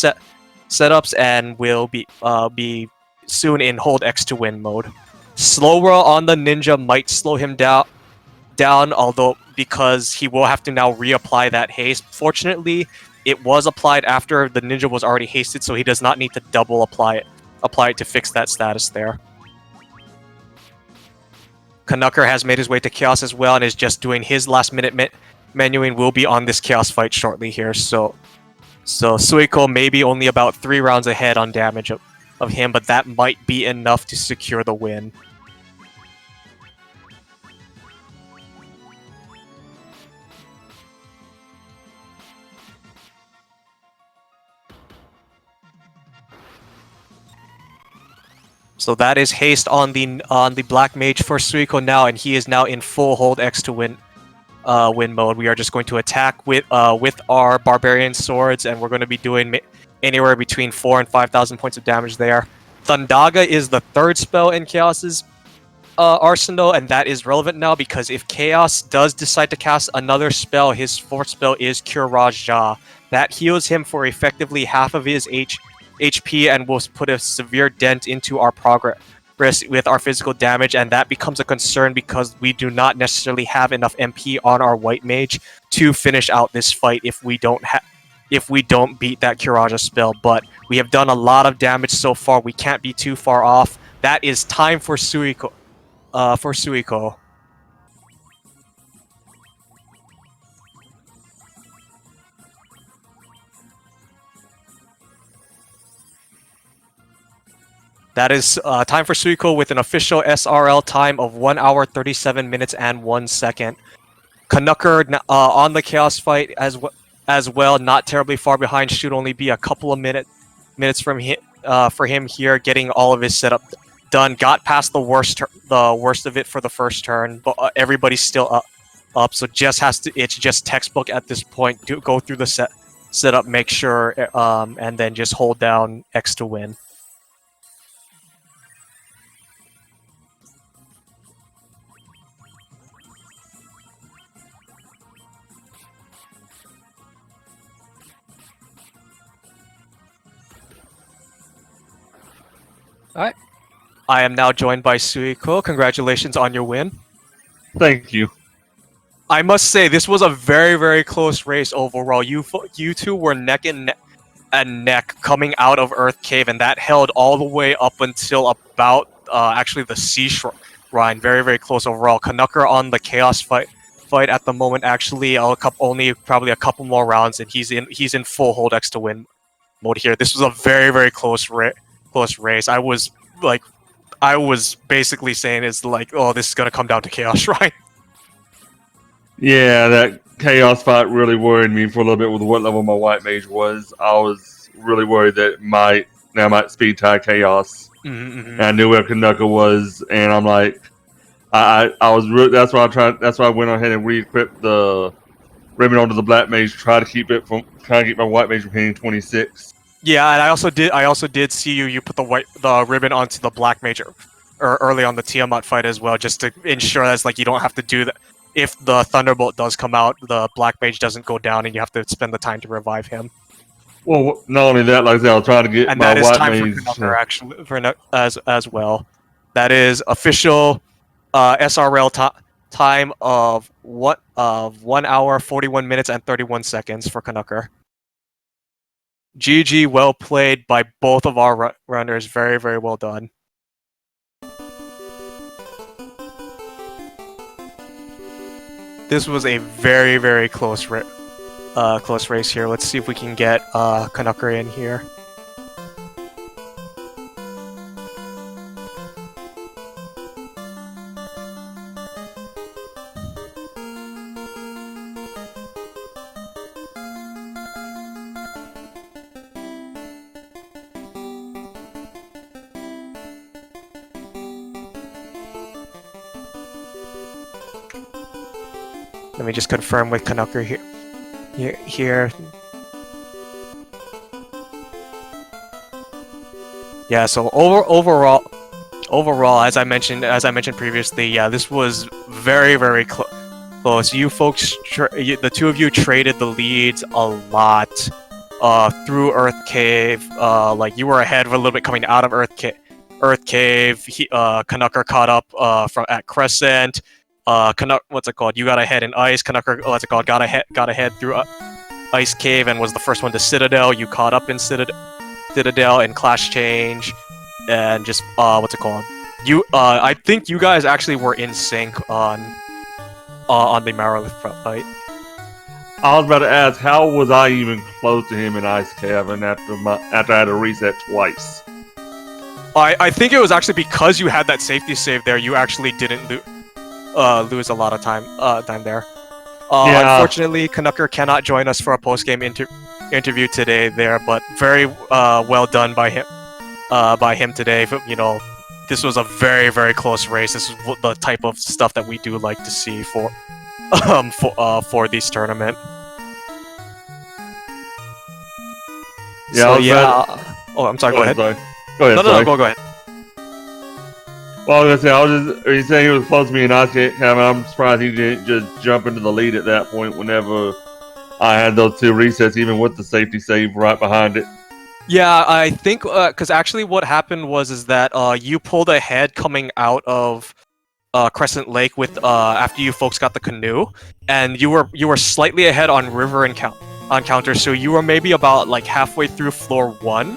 setups and will be soon in hold X to win mode. Slow roll on the ninja might slow him down, although because he will have to now reapply that haste. Fortunately, it was applied after the ninja was already hasted, so he does not need to double apply it to fix that status there. Canucker has made his way to Chaos as well and is just doing his last minute menuing. Will be on this Chaos fight shortly here, so Suiko may be only about 3 rounds ahead on damage of him, but that might be enough to secure the win. So that is haste on the Black Mage for Suiko now, and he is now in full hold X to win mode. We are just going to attack with our Barbarian Swords, and we're going to be doing anywhere between 4,000 and 5,000 points of damage there. Thundaga is the third spell in Chaos's arsenal, and that is relevant now because if Chaos does decide to cast another spell, his fourth spell is Cure Raja. That heals him for effectively half of his HP and will put a severe dent into our progress with our physical damage, and that becomes a concern because we do not necessarily have enough MP on our White Mage to finish out this fight if we don't beat that Curaja spell. But we have done a lot of damage so far. We can't be too far off. That is time for Suiko. That is time for Suiko with an official SRL time of 1 hour, 37 minutes, and 1 second. Canucker on the Chaos fight as well, not terribly far behind, should only be a couple of minutes from for him here, getting all of his setup done. Got past the worst of it for the first turn, but everybody's still up, so it's just textbook at this point. Go through the setup, make sure, and then just hold down X to win. Alright. I am now joined by Suiko. Congratulations on your win. Thank you. I must say, this was a very, very close race overall. You two were neck and neck coming out of Earth Cave, and that held all the way up until about actually the Sea Shrine. Very, very close overall. Canucker on the Chaos fight at the moment. Actually, only probably a couple more rounds, and he's in full hold X to win mode here. This was a very, very close race. I was basically saying it's like, oh, this is gonna come down to Chaos Shrine. Yeah, that Chaos fight really worried me for a little bit with what level my White Mage was. I was really worried that might speed tie Chaos. And I knew where Canucker was, and I'm like, I was that's why I went ahead and re-equipped the ribbon onto the Black Mage, try to keep my White Mage from hitting 26. Yeah, and I also did see you put the ribbon onto the Black Mage early on the Tiamat fight as well, just to ensure that's like you don't have to do that. If the Thunderbolt does come out, the Black Mage doesn't go down, and you have to spend the time to revive him. Well, not only that, like I said, I was trying to get my White Mage. For Canucker, actually, as well. That is official SRL time of 1 hour, 41 minutes, and 31 seconds for Canucker. GG, well played by both of our runners. Very, very well done. this was a very, very close race here. Let's see if we can get Canucker in here. Let me just confirm with Canucker here. Yeah. So overall, as I mentioned previously, yeah, this was very, very close. You folks, the two of you traded the leads a lot through Earth Cave. Like you were ahead for a little bit coming out of Earth Cave. Canucker caught up at Crescent. What's it called? You got ahead in Ice. Canucker, got ahead through Ice Cave and was the first one to Citadel. You caught up in Citadel and Clash Change, and just what's it called? I think you guys actually were in sync on the Marrowlith front fight. I was about to ask, how was I even close to him in Ice Cavern after I had to reset twice? I think it was actually because you had that safety save there. You actually didn't lose a lot of time there. Yeah. Unfortunately, Canucker cannot join us for a post-game interview today there, but very well done by him today. You know, this was a very, very close race. This is the type of stuff that we do like to see for this tournament. Yeah. So, yeah. Oh, I'm sorry. Go ahead. Sorry. Go ahead. No, go ahead. Well, I was gonna say, he said he was close to me in Ice Cavern. I'm surprised he didn't just jump into the lead at that point whenever I had those two resets, even with the safety save right behind it. Yeah, I think because actually what happened was that you pulled ahead coming out of Crescent Lake with after you folks got the canoe, and you were slightly ahead on River Encounter, so you were maybe about like halfway through floor 1,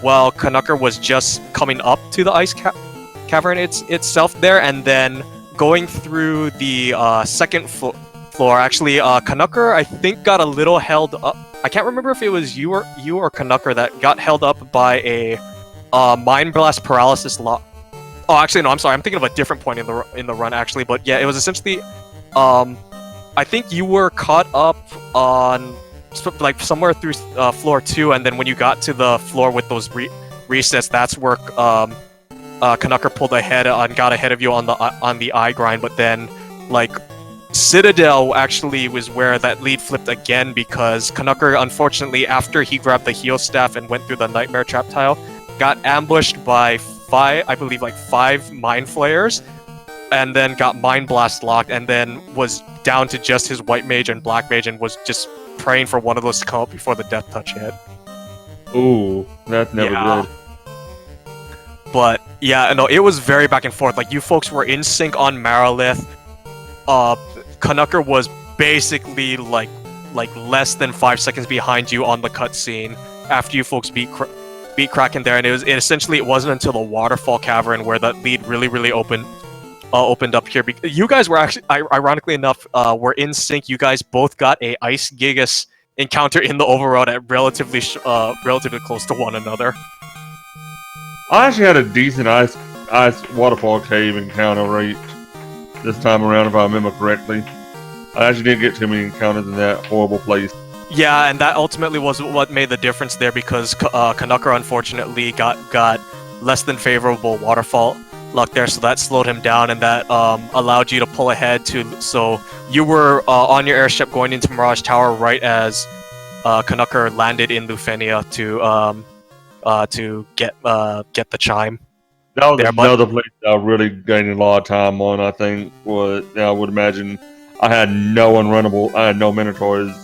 while Canucker was just coming up to the Ice Cavern itself there, and then going through the second floor. Actually, Canucker, I think, got a little held up. I can't remember if it was you or Canucker that got held up by a Mind Blast Paralysis lock. Oh, actually, no, I'm sorry. I'm thinking of a different point in the run, actually. But yeah, it was essentially, I think you were caught up on like somewhere through floor 2, and then when you got to the floor with those resets, that's where Canucker pulled ahead and got ahead of you on the eye grind. But then, like, Citadel actually was where that lead flipped again, because Canucker, unfortunately, after he grabbed the heal staff and went through the Nightmare Trap tile, got ambushed by five Mind Flayers, and then got Mind Blast locked, and then was down to just his White Mage and Black Mage, and was just praying for one of those to come up before the Death Touch hit. Ooh, that's never good. But yeah, no, it was very back and forth. Like, you folks were in sync on Marrowlith. Canucker was basically like less than 5 seconds behind you on the cutscene after you folks beat Kraken there, and it essentially wasn't until the Waterfall Cavern where that lead really opened up here. You guys were actually, ironically enough, were in sync. You guys both got a Ice Gigas encounter in the overroad at relatively close to one another. I actually had a decent ice waterfall cave encounter right this time around, if I remember correctly. I actually didn't get too many encounters in that horrible place. Yeah, and that ultimately was what made the difference there, because Canucker unfortunately got less than favorable waterfall luck there, so that slowed him down, and that allowed you to pull ahead so you were on your airship going into Mirage Tower right as Canucker landed in Lufenia to get the chime. That was another place that I really gained a lot of time on. I think I would imagine I had no unrunnable, I had no Minotaurs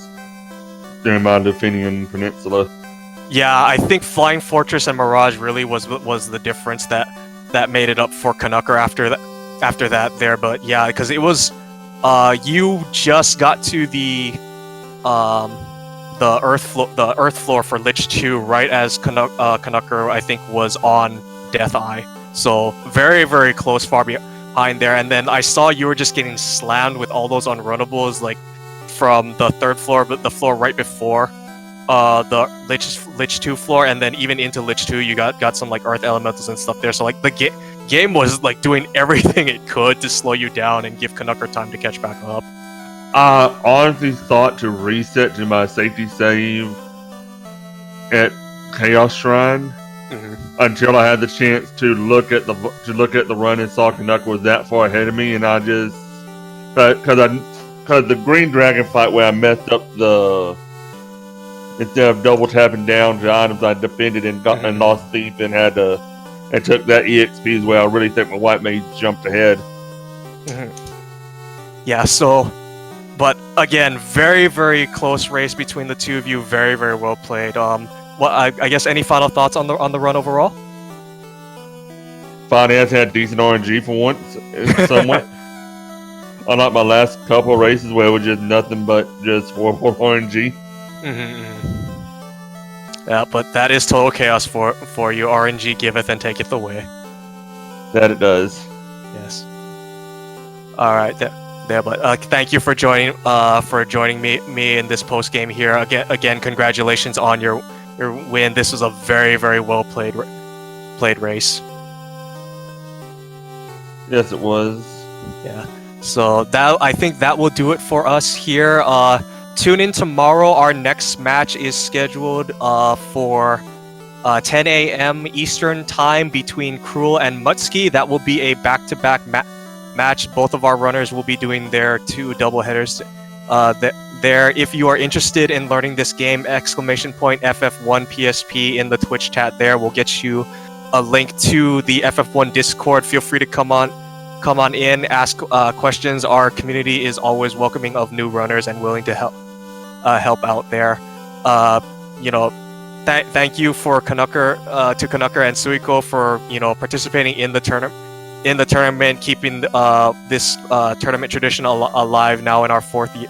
during my Lufenian Peninsula. Yeah, I think Flying Fortress and Mirage really was the difference that made it up for Canucker after that there. But yeah, because it was you just got to the earth floor for Lich 2 right as Canucker, I think, was on Death Eye. So very close, far behind behind there, and then I saw you were just getting slammed with all those unrunnables, like from the third floor, but the floor right before the Lich 2 floor, and then even into Lich 2, you got some like earth elementals and stuff there. So like the game was like doing everything it could to slow you down and give Canucker time to catch back up. I honestly thought to reset to my safety save at Chaos Shrine until I had the chance to look at the run and saw Canucker was that far ahead of me, and I just because the green dragon fight where I messed up instead of double tapping down to items, I defended and lost thief and took that EXP where I really think my white mage jumped ahead. Yeah, so, but again, very, very close race between the two of you. Very, very well played. I guess any final thoughts on the run overall? Finance had decent RNG for once, somewhat. Unlike my last couple of races where it was just nothing but just 4 RNG. Yeah, but that is total chaos for you. RNG giveth and taketh away. That it does. Yes. All right. But thank you for joining me in this post game here. Again, congratulations on your win. This was a very, very well played race. Yes, it was. Yeah. So I think that will do it for us here. Tune in tomorrow. Our next match is scheduled for 10 a.m. Eastern time between Cruel and Mutsky. That will be a back-to-back match. Both of our runners will be doing their 2 doubleheaders there. If you are interested in learning this game, ! FF1 PSP in the Twitch chat there will get you a link to the FF1 Discord. Feel free to come on in, ask questions. Our community is always welcoming of new runners and willing to help out there. Thank you for Canucker and Suiko for participating in the tournament, keeping this tournament tradition alive now in our 4th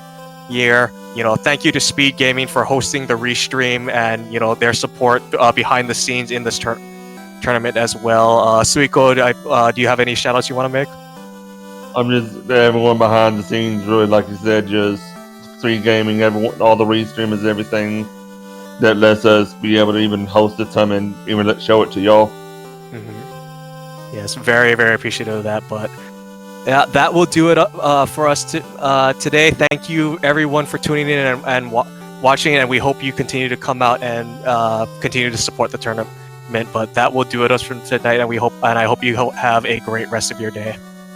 year. Thank you to Speed Gaming for hosting the restream and their support behind the scenes in this tournament as well. Suiko, do you have any shoutouts you want to make? I'm just everyone behind the scenes, really, like you said, just Speed Gaming, all the restreamers, everything that lets us be able to even host the tournament, even show it to y'all. Yes, very, very appreciative of that. But yeah, that will do it for us today. Thank you, everyone, for tuning in and watching, and we hope you continue to come out and continue to support the tournament. But that will do it us from tonight, and I hope you have a great rest of your day.